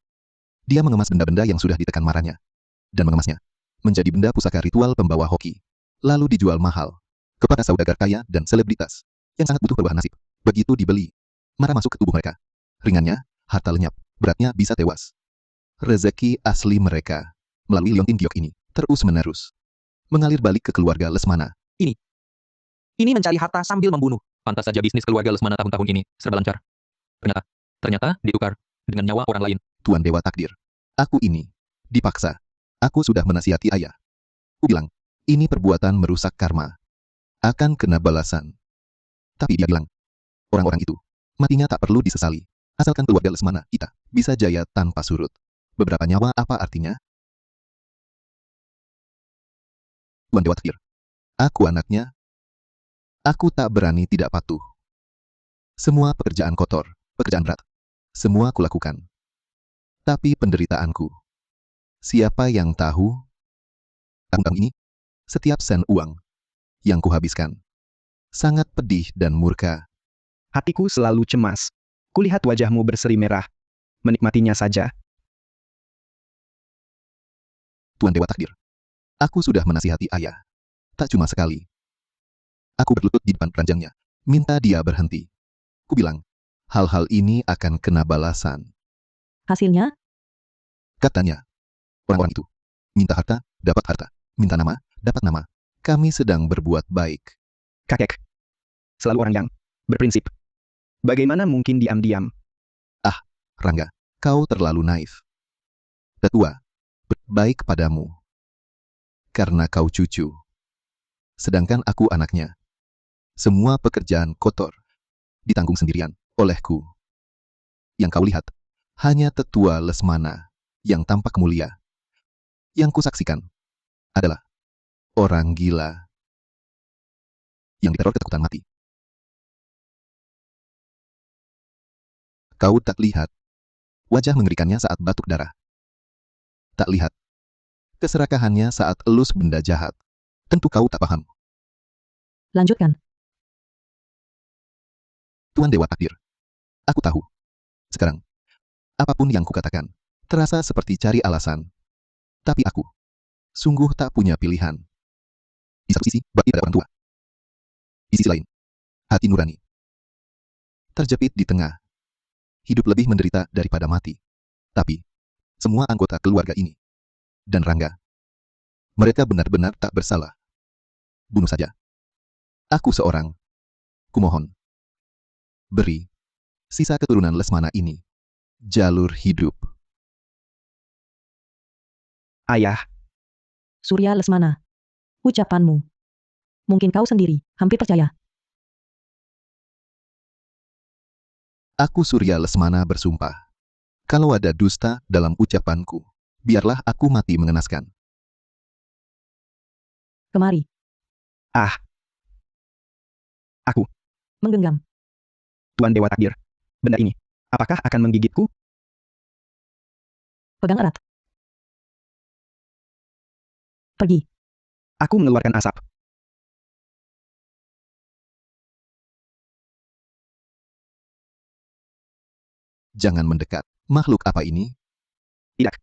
Dia mengemas benda-benda yang sudah ditekan marahnya, dan mengemasnya menjadi benda pusaka ritual pembawa hoki. Lalu dijual mahal kepada saudagar kaya dan selebritas yang sangat butuh perubahan nasib. Begitu dibeli, marah masuk ke tubuh mereka. Ringannya, harta lenyap. Beratnya bisa tewas. Rezeki asli mereka melalui Liontin Gyok ini terus-menerus mengalir balik ke keluarga Lesmana. Ini mencari harta sambil membunuh. Pantas saja bisnis keluarga Lesmana tahun-tahun ini serba lancar. Ternyata ditukar dengan nyawa orang lain. Tuan Dewa Takdir, aku ini dipaksa. Aku sudah menasihati ayah. Aku bilang, ini perbuatan merusak karma. Akan kena balasan. Tapi dia bilang, orang-orang itu matinya tak perlu disesali. Asalkan keluarga Lesmana kita bisa jaya tanpa surut. Beberapa nyawa apa artinya? Tuan Dewa Takdir, aku anaknya. Aku tak berani tidak patuh. Semua pekerjaan kotor, pekerjaan berat, semua kulakukan. Tapi penderitaanku, siapa yang tahu? Tahun-tahun ini, setiap sen uang yang kuhabiskan sangat pedih dan murka. Hatiku selalu cemas. Kulihat wajahmu berseri merah. Menikmatinya saja. Tuan Dewa Takdir, aku sudah menasihati ayah. Tak cuma sekali. Aku berlutut di depan ranjangnya, minta dia berhenti. Ku bilang, hal-hal ini akan kena balasan. Hasilnya? Katanya, orang-orang itu minta harta, dapat harta. Minta nama, dapat nama. Kami sedang berbuat baik. Kakek. Selalu orang yang berprinsip. Bagaimana mungkin diam-diam? Rangga, kau terlalu naif. Tetua, baik padamu. Karena kau cucu. Sedangkan aku anaknya. Semua pekerjaan kotor ditanggung sendirian olehku. Yang kau lihat, hanya tetua Lesmana yang tampak mulia. Yang kusaksikan adalah orang gila yang diteror ketakutan mati. Kau tak lihat wajah mengerikannya saat batuk darah. Tak lihat keserakahannya saat elus benda jahat. Tentu kau tak paham. Lanjutkan. Tuan Dewa Takdir, aku tahu. Sekarang, apapun yang kukatakan, terasa seperti cari alasan. Tapi aku, sungguh tak punya pilihan. Di satu sisi, bakti pada orang tua. Di sisi lain, hati nurani. Terjepit di tengah. Hidup lebih menderita daripada mati. Tapi, semua anggota keluarga ini, dan Rangga, mereka benar-benar tak bersalah. Bunuh saja. Aku seorang. Kumohon. Beri sisa keturunan Lesmana ini jalur hidup. Ayah, Surya Lesmana. Ucapanmu. Mungkin kau sendiri hampir percaya. Aku Surya Lesmana bersumpah. Kalau ada dusta dalam ucapanku, biarlah aku mati mengenaskan. Kemari. Aku, Menggenggam. Tuan Dewa Takdir. Benda ini, apakah akan menggigitku? Pegang erat. Pergi. Aku mengeluarkan asap. Jangan mendekat. Makhluk apa ini? Tidak.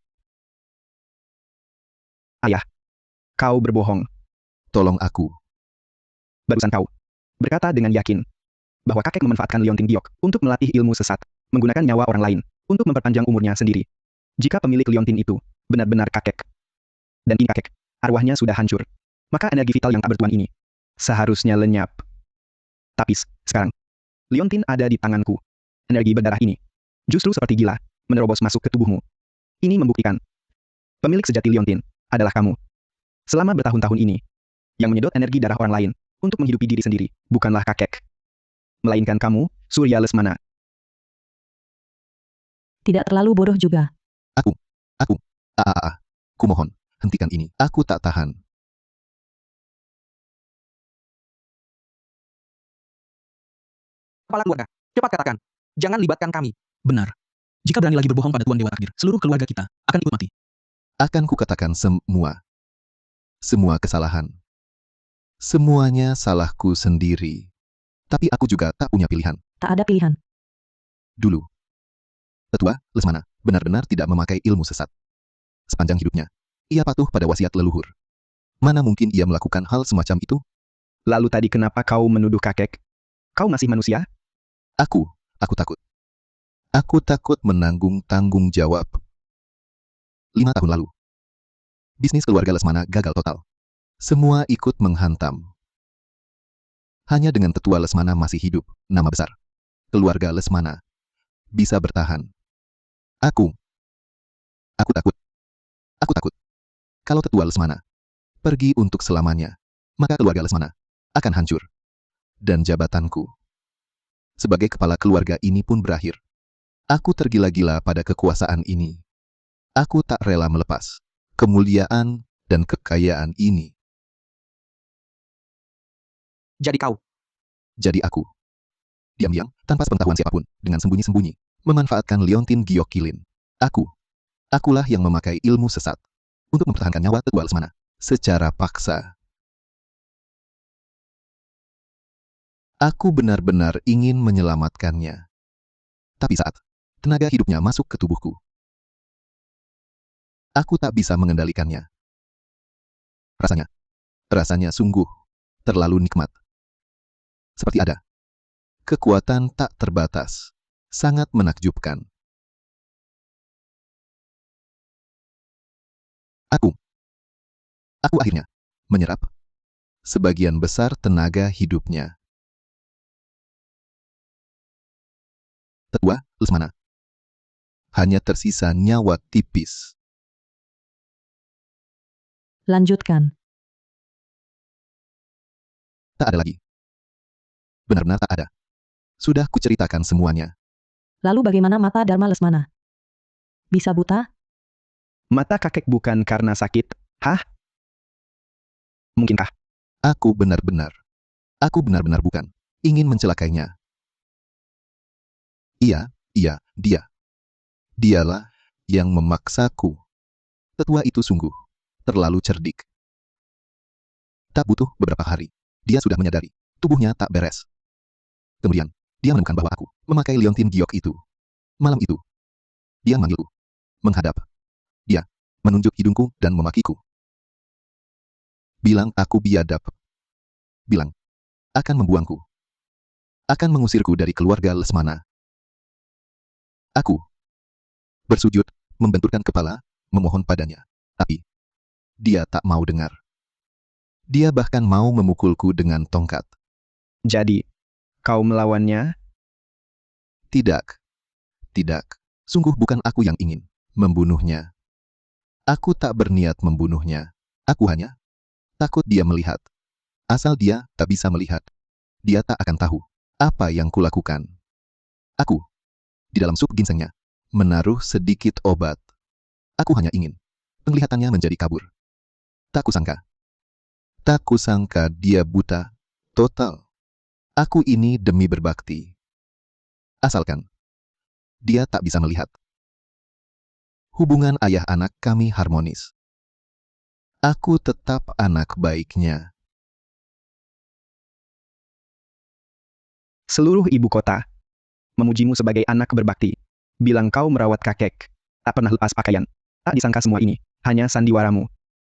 Ayah, kau berbohong. Tolong aku. Barusan kau berkata dengan yakin bahwa kakek memanfaatkan Liontin Giok untuk melatih ilmu sesat, menggunakan nyawa orang lain untuk memperpanjang umurnya sendiri. Jika pemilik Liontin itu benar-benar kakek, dan ini kakek, arwahnya sudah hancur, maka energi vital yang tak bertuan ini seharusnya lenyap. Tapi sekarang, Liontin ada di tanganku. Energi berdarah ini justru seperti gila menerobos masuk ke tubuhmu. Ini membuktikan pemilik sejati Liontin adalah kamu. Selama bertahun-tahun ini, yang menyedot energi darah orang lain untuk menghidupi diri sendiri bukanlah kakek, melainkan kamu, Surya Lesmana. Tidak terlalu bodoh juga. Kumohon, hentikan ini. Aku tak tahan. Kepala keluarga, cepat katakan. Jangan libatkan kami. Benar. Jika berani lagi berbohong pada Tuan Dewa Takdir, seluruh keluarga kita akan ikut mati. Akan kukatakan semua. Semua kesalahan. Semuanya salahku sendiri. Tapi aku juga tak punya pilihan. Tak ada pilihan. Dulu, Tetua Lesmana benar-benar tidak memakai ilmu sesat. Sepanjang hidupnya, ia patuh pada wasiat leluhur. Mana mungkin ia melakukan hal semacam itu? Lalu tadi kenapa kau menuduh kakek? Kau masih manusia? Aku takut. Aku takut menanggung tanggung jawab. 5 tahun lalu, bisnis keluarga Lesmana gagal total. Semua ikut menghantam. Hanya dengan Tetua Lesmana masih hidup, nama besar keluarga Lesmana bisa bertahan. Aku takut. Aku takut. Kalau Tetua Lesmana pergi untuk selamanya, maka keluarga Lesmana akan hancur. Dan jabatanku sebagai kepala keluarga ini pun berakhir. Aku tergila-gila pada kekuasaan ini. Aku tak rela melepas kemuliaan dan kekayaan ini. Jadi aku. Diam-diam, tanpa sepengetahuan siapapun, dengan sembunyi-sembunyi, memanfaatkan Liontin Giok Kilin. Akulah yang memakai ilmu sesat untuk mempertahankan nyawa Tetua Lesmana secara paksa. Aku benar-benar ingin menyelamatkannya. Tapi saat tenaga hidupnya masuk ke tubuhku, aku tak bisa mengendalikannya. Rasanya sungguh terlalu nikmat. Seperti ada kekuatan tak terbatas, sangat menakjubkan. Aku akhirnya menyerap sebagian besar tenaga hidupnya. Tetua Lesmana. Hanya tersisa nyawa tipis. Lanjutkan. Tak ada lagi. Benar-benar tak ada. Sudah kuceritakan semuanya. Lalu bagaimana mata Dharma Lesmana? Bisa buta? Mata kakek bukan karena sakit, hah? Mungkinkah? Aku benar-benar bukan ingin mencelakainya. Iya, dia. Dialah yang memaksaku. Tetua itu sungguh terlalu cerdik. Tak butuh beberapa hari, dia sudah menyadari tubuhnya tak beres. Kemudian, dia menemukan bahwa aku memakai liontin giok itu. Malam itu, dia manggilku, menghadap. Dia menunjuk hidungku dan memakiku. Bilang aku biadab. Bilang, akan membuangku. Akan mengusirku dari keluarga Lesmana. Aku bersujud, membenturkan kepala, memohon padanya. Tapi, dia tak mau dengar. Dia bahkan mau memukulku dengan tongkat. Jadi, kau melawannya? Tidak. Sungguh bukan aku yang ingin membunuhnya. Aku tak berniat membunuhnya. Aku hanya takut dia melihat. Asal dia tak bisa melihat, dia tak akan tahu apa yang kulakukan. Aku, di dalam sup ginsengnya, menaruh sedikit obat. Aku hanya ingin penglihatannya menjadi kabur. Tak kusangka dia buta total. Aku ini demi berbakti. Asalkan dia tak bisa melihat. Hubungan ayah anak kami harmonis. Aku tetap anak baiknya. Seluruh ibu kota memujimu sebagai anak berbakti. Bilang kau merawat kakek, tak pernah lepas pakaian. Tak disangka semua ini hanya sandiwaramu.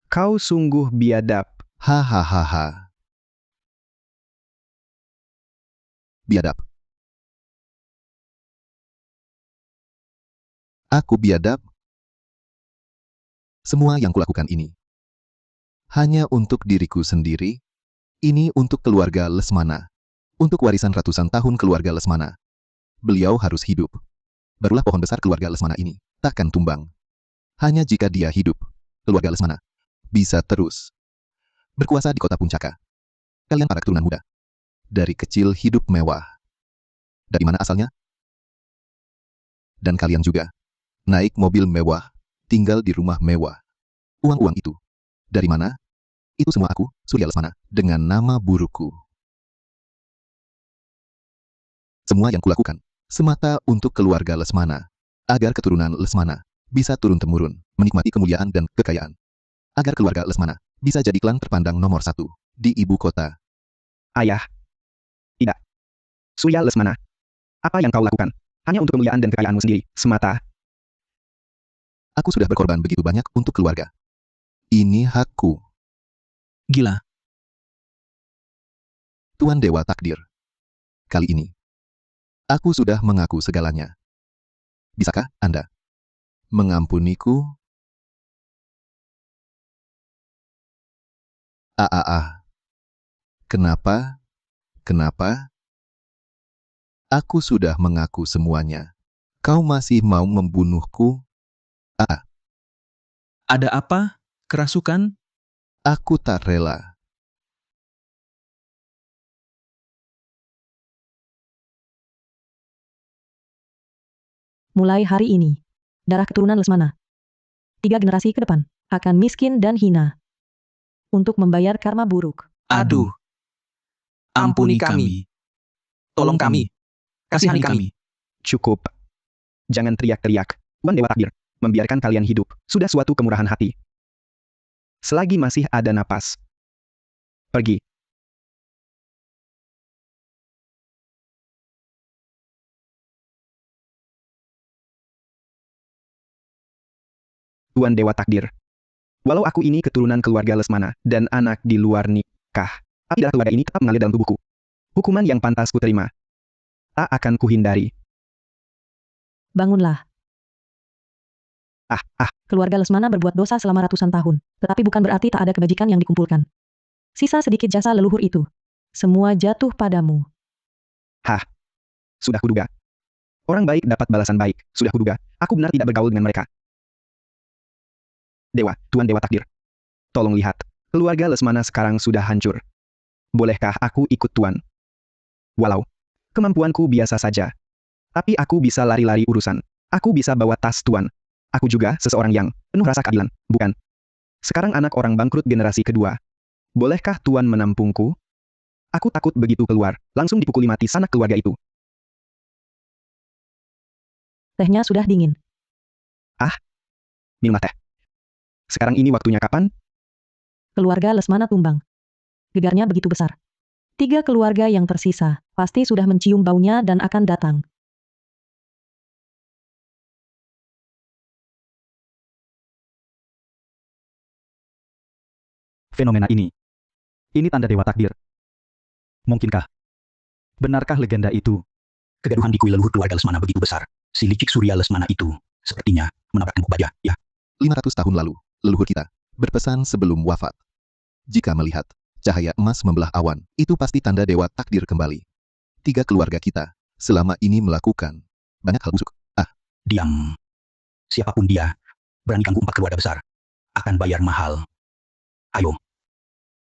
Kau sungguh biadab. Hahaha. Biadab. Aku biadab. Semua yang kulakukan ini hanya untuk diriku sendiri. Ini untuk keluarga Lesmana. Untuk warisan ratusan tahun keluarga Lesmana. Beliau harus hidup. Barulah pohon besar keluarga Lesmana ini takkan tumbang. Hanya jika dia hidup, keluarga Lesmana bisa terus berkuasa di kota Puncaka. Kalian para keturunan muda, dari kecil hidup mewah. Dari mana asalnya? Dan kalian juga naik mobil mewah, tinggal di rumah mewah. Uang-uang itu dari mana? Itu semua aku, Surya Lesmana, dengan nama burukku. Semua yang kulakukan semata untuk keluarga Lesmana, agar keturunan Lesmana bisa turun-temurun, menikmati kemuliaan dan kekayaan. Agar keluarga Lesmana bisa jadi klan terpandang nomor 1 di ibu kota. Ayah. Tidak. Surya Lesmana. Apa yang kau lakukan? Hanya untuk kemuliaan dan kekayaanmu sendiri, semata. Aku sudah berkorban begitu banyak untuk keluarga. Ini hakku. Gila. Tuan Dewa Takdir. Kali ini, aku sudah mengaku segalanya. Bisakah Anda mengampuniku? Kenapa? Aku sudah mengaku semuanya. Kau masih mau membunuhku? Ada apa? Kerasukan? Aku tak rela. Mulai hari ini, darah keturunan Lesmana 3 generasi ke depan akan miskin dan hina untuk membayar karma buruk. Aduh. Ampuni kami. Tolong kami. Kasihani kami. Cukup. Jangan teriak-teriak. Tuan Dewa Takdir, membiarkan kalian hidup, sudah suatu kemurahan hati. Selagi masih ada napas. Pergi. Tuan Dewa Takdir. Walau aku ini keturunan keluarga Lesmana dan anak di luar nikah, tapi darah keluarga ini tetap mengalir dalam tubuhku. Hukuman yang pantas ku terima. Tak akan kuhindari. Bangunlah. Keluarga Lesmana berbuat dosa selama ratusan tahun, tetapi bukan berarti tak ada kebajikan yang dikumpulkan. Sisa sedikit jasa leluhur itu. Semua jatuh padamu. Hah, sudah kuduga. Orang baik dapat balasan baik, sudah kuduga. Aku benar tidak bergaul dengan mereka. Dewa, Tuan Dewa Takdir. Tolong lihat, keluarga Lesmana sekarang sudah hancur. Bolehkah aku ikut Tuan? Walau, kemampuanku biasa saja. Tapi aku bisa lari-lari urusan. Aku bisa bawa tas Tuan. Aku juga seseorang yang penuh rasa keadilan, bukan? Sekarang anak orang bangkrut generasi kedua. Bolehkah Tuan menampungku? Aku takut begitu keluar, langsung dipukuli mati sanak keluarga itu. Tehnya sudah dingin. Minumlah teh. Sekarang ini waktunya kapan? Keluarga Lesmana tumbang. Gegarnya begitu besar. 3 keluarga yang tersisa pasti sudah mencium baunya dan akan datang. Fenomena ini tanda dewa takdir. Mungkinkah? Benarkah legenda itu? Kegaduhan di kuil leluhur keluarga Lesmana begitu besar. Si licik Surya Lesmana itu sepertinya menabrak tembok baja, ya. 500 tahun lalu, leluhur kita berpesan sebelum wafat. Jika melihat cahaya emas membelah awan, itu pasti tanda dewa takdir kembali. 3 keluarga kita selama ini melakukan banyak hal busuk. Diam. Siapapun dia, berani ganggu 4 keluarga besar, akan bayar mahal. Ayo,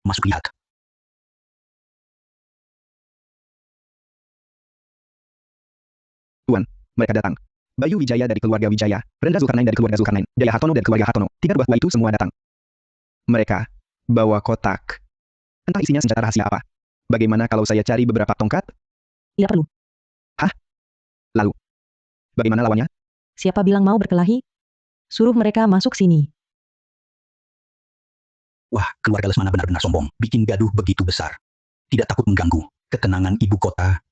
masuk lihat. Mereka datang. Bayu Wijaya dari keluarga Wijaya, Rendra Zulkarnain dari keluarga Zulkarnain, Jaya Hartono dari keluarga Hartono. 3 buah itu semua datang. Mereka bawa kotak. Entah isinya senjata rahasia apa. Bagaimana kalau saya cari beberapa tongkat? Tidak perlu. Lalu, bagaimana lawannya? Siapa bilang mau berkelahi? Suruh mereka masuk sini. Wah, keluarga Lesmana benar-benar sombong, bikin gaduh begitu besar. Tidak takut mengganggu ketenangan ibu kota.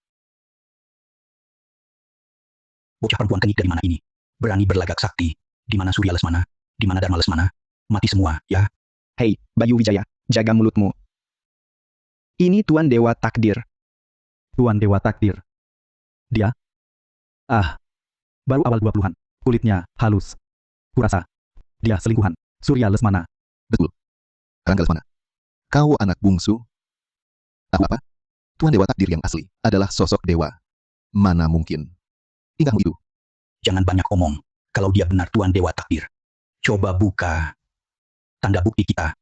Bocah perempuan kenik dari mana ini? Berani berlagak sakti. Di mana Surya Lesmana? Di mana Dharma Lesmana? Mati semua, ya. Hei, Bayu Wijaya, jaga mulutmu. Ini Tuan Dewa Takdir. Tuan Dewa Takdir. Dia? Baru awal 20-an. Kulitnya halus. Kurasa dia selingkuhan. Surya Lesmana. Betul. Rangga Lesmana. Kau anak bungsu? Apa? Tuan Dewa Takdir yang asli adalah sosok dewa. Mana mungkin? Tingkahmu itu. Jangan banyak omong. Kalau dia benar Tuan Dewa Takdir, coba buka tanda bukti kita.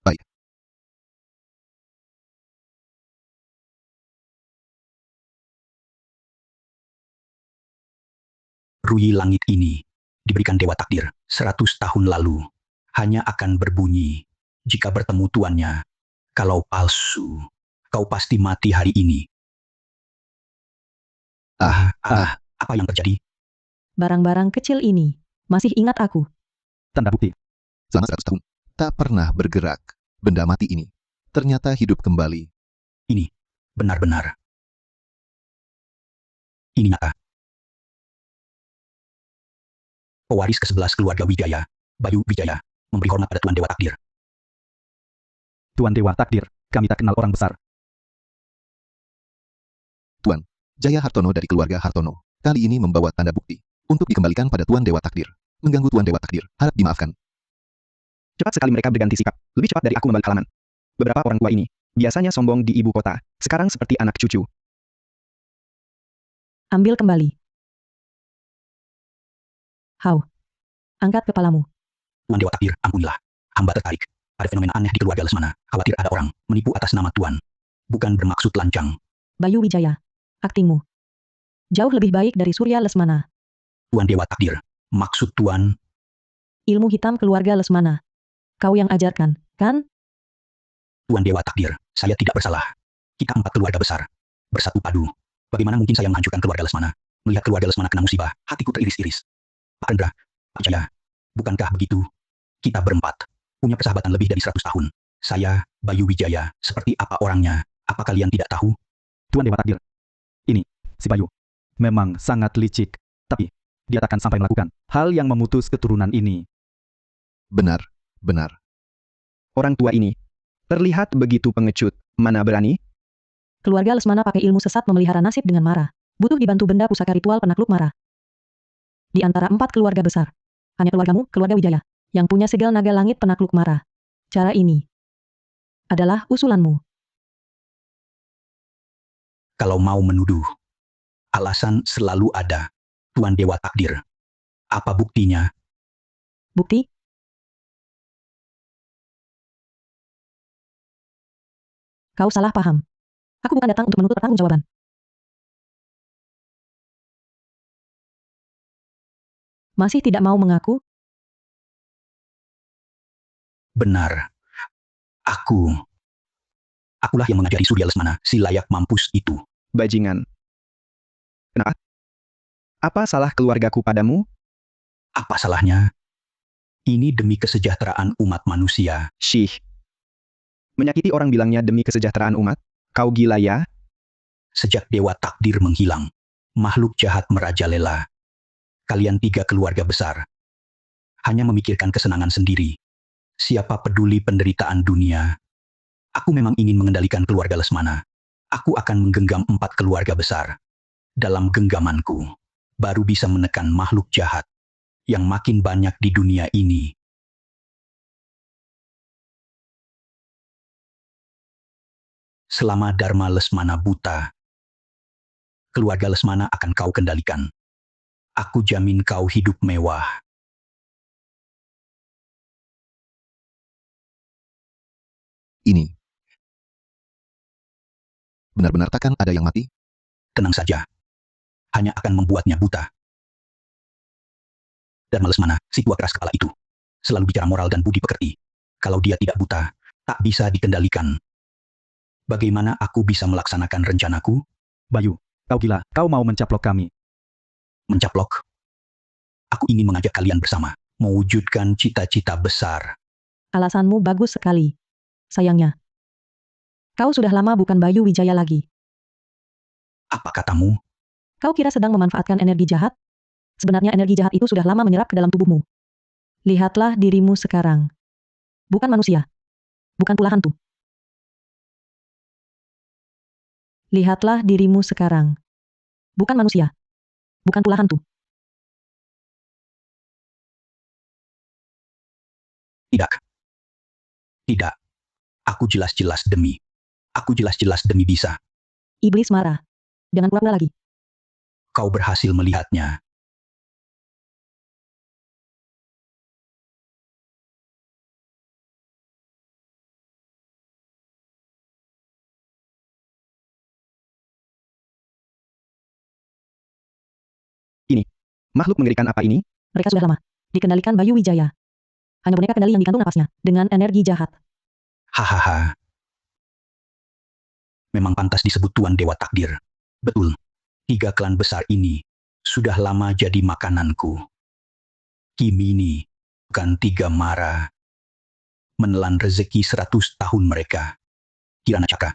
Baik. Rui langit ini diberikan Dewa Takdir 100 tahun lalu. Hanya akan berbunyi jika bertemu tuannya. Kalau palsu, kau pasti mati hari ini. Apa yang terjadi? Barang-barang kecil ini. Masih ingat aku. Tanda bukti. Selama 100 tahun, tak pernah bergerak. Benda mati ini ternyata hidup kembali. Ini benar-benar. Ini nyata. Pewaris ke-11 keluarga Wijaya, Bayu Wijaya, memberi hormat pada Tuan Dewa Takdir. Tuan Dewa Takdir, kami tak kenal orang besar. Tuan, Jaya Hartono dari keluarga Hartono, kali ini membawa tanda bukti untuk dikembalikan pada Tuan Dewa Takdir. Mengganggu Tuan Dewa Takdir, harap dimaafkan. Cepat sekali mereka berganti sikap, lebih cepat dari aku membalik halaman. Beberapa orang tua ini, biasanya sombong di ibu kota, sekarang seperti anak cucu. Ambil kembali. Hau. Angkat kepalamu. Tuan Dewa Takdir, ampunilah. Hamba tertarik. Ada fenomena aneh di keluarga Lesmana. Khawatir ada orang menipu atas nama Tuan. Bukan bermaksud lancang. Bayu Wijaya. Aktingmu. Jauh lebih baik dari Surya Lesmana. Tuan Dewa Takdir. Maksud Tuan, Ilmu hitam keluarga Lesmana. Kau yang ajarkan, kan? Tuan Dewa Takdir, saya tidak bersalah. Kita 4 keluarga besar. Bersatu padu. Bagaimana mungkin saya menghancurkan keluarga Lesmana? Melihat keluarga Lesmana kena musibah, hatiku teriris-iris. Pak Rendra, Pak Jaya, bukankah begitu? Kita berempat punya persahabatan lebih dari 100 tahun. Saya, Bayu Wijaya, seperti apa orangnya? Apa kalian tidak tahu? Tuan Dewa Takdir. Ini, si Bayu. Memang sangat licik. Tapi, dia takkan sampai melakukan hal yang memutus keturunan ini. Benar. Orang tua ini terlihat begitu pengecut. Mana berani? Keluarga Lesmana pakai ilmu sesat memelihara nasib dengan marah. Butuh dibantu benda pusaka ritual penakluk marah. Di antara 4 keluarga besar, hanya keluargamu, keluarga Wijaya, yang punya segel naga langit penakluk marah. Cara ini adalah usulanmu. Kalau mau menuduh, alasan selalu ada. Tuan Dewa Takdir. Apa buktinya? Bukti? Kau salah paham. Aku bukan datang untuk menuntut pertanggungjawaban. Masih tidak mau mengaku? Benar. Akulah yang mengajari Surya Lesmana si layak mampus itu. Bajingan. Kenapa? Apa salah keluargaku padamu? Apa salahnya? Ini demi kesejahteraan umat manusia. Syih. Menyakiti orang bilangnya demi kesejahteraan umat? Kau gila ya? Sejak Dewa Takdir menghilang, makhluk jahat merajalela. Kalian 3 keluarga besar hanya memikirkan kesenangan sendiri. Siapa peduli penderitaan dunia? Aku memang ingin mengendalikan keluarga Lesmana. Aku akan menggenggam 4 keluarga besar. Dalam genggamanku, baru bisa menekan makhluk jahat yang makin banyak di dunia ini. Selama Dharma Lesmana buta, keluarga Lesmana akan kau kendalikan. Aku jamin kau hidup mewah. Ini. Benar-benar takkan ada yang mati? Tenang saja. Hanya akan membuatnya buta. Dharma Lesmana, si tua keras kepala itu, selalu bicara moral dan budi pekerti. Kalau dia tidak buta, tak bisa dikendalikan. Bagaimana aku bisa melaksanakan rencanaku? Bayu, kau gila, kau mau mencaplok kami. Mencaplok? Aku ingin mengajak kalian bersama, mewujudkan cita-cita besar. Alasanmu bagus sekali. Sayangnya, kau sudah lama bukan Bayu Wijaya lagi. Apa katamu? Kau kira sedang memanfaatkan energi jahat? Sebenarnya energi jahat itu sudah lama menyerap ke dalam tubuhmu. Lihatlah dirimu sekarang. Bukan manusia. Bukan pula hantu. Lihatlah dirimu sekarang. Bukan manusia. Bukan pula hantu. Tidak. Tidak. Aku jelas-jelas demi. Aku jelas-jelas demi bisa. Iblis marah. Jangan pura-pura lagi. Kau berhasil melihatnya. Ini. Makhluk mengerikan apa ini? Mereka sudah lama dikendalikan Bayu Wijaya. Hanya boneka kendali yang digantung napasnya dengan energi jahat. Hahaha. Memang pantas disebut Tuan Dewa Takdir. Betul. 3 klan besar ini sudah lama jadi makananku. Kimini, bukan 3 Mara. Menelan rezeki 100 tahun mereka. Kirana Cakra.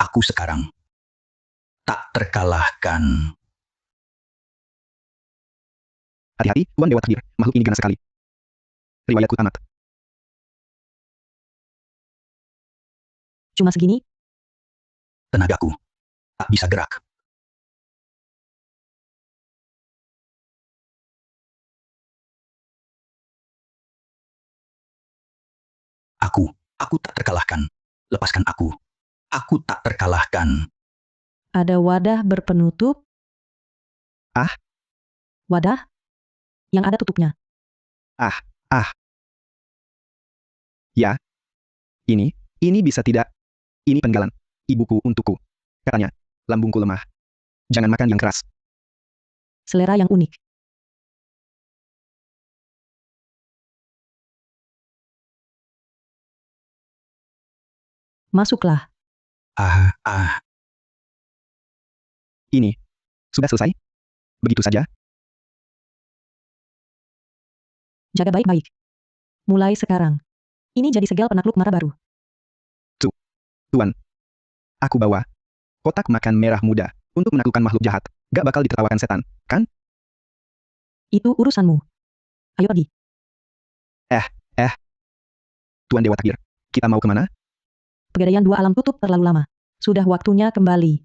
Aku sekarang tak terkalahkan. Hati-hati, Tuan Dewa Takdir. Makhluk ini ganas sekali. Riwayatku tamat. Cuma segini? Tenagaku tak bisa gerak. Aku tak terkalahkan. Lepaskan aku. Aku tak terkalahkan. Ada wadah berpenutup. Ah? Wadah? Yang ada tutupnya. Ya. Ini bisa tidak? Ini penggalan. Ibuku untukku. Katanya, lambungku lemah. Jangan makan yang keras. Selera yang unik. Masuklah. Ini. Sudah selesai? Begitu saja? Jaga baik-baik. Mulai sekarang. Ini jadi segel penakluk mara baru. Tuan. Aku bawa kotak makan merah muda untuk menaklukkan makhluk jahat. Gak bakal ditertawakan setan, kan? Itu urusanmu. Ayo pergi. Tuan Dewa Takdir. Kita mau kemana? Pegadaian 2 alam tutup terlalu lama. Sudah waktunya kembali.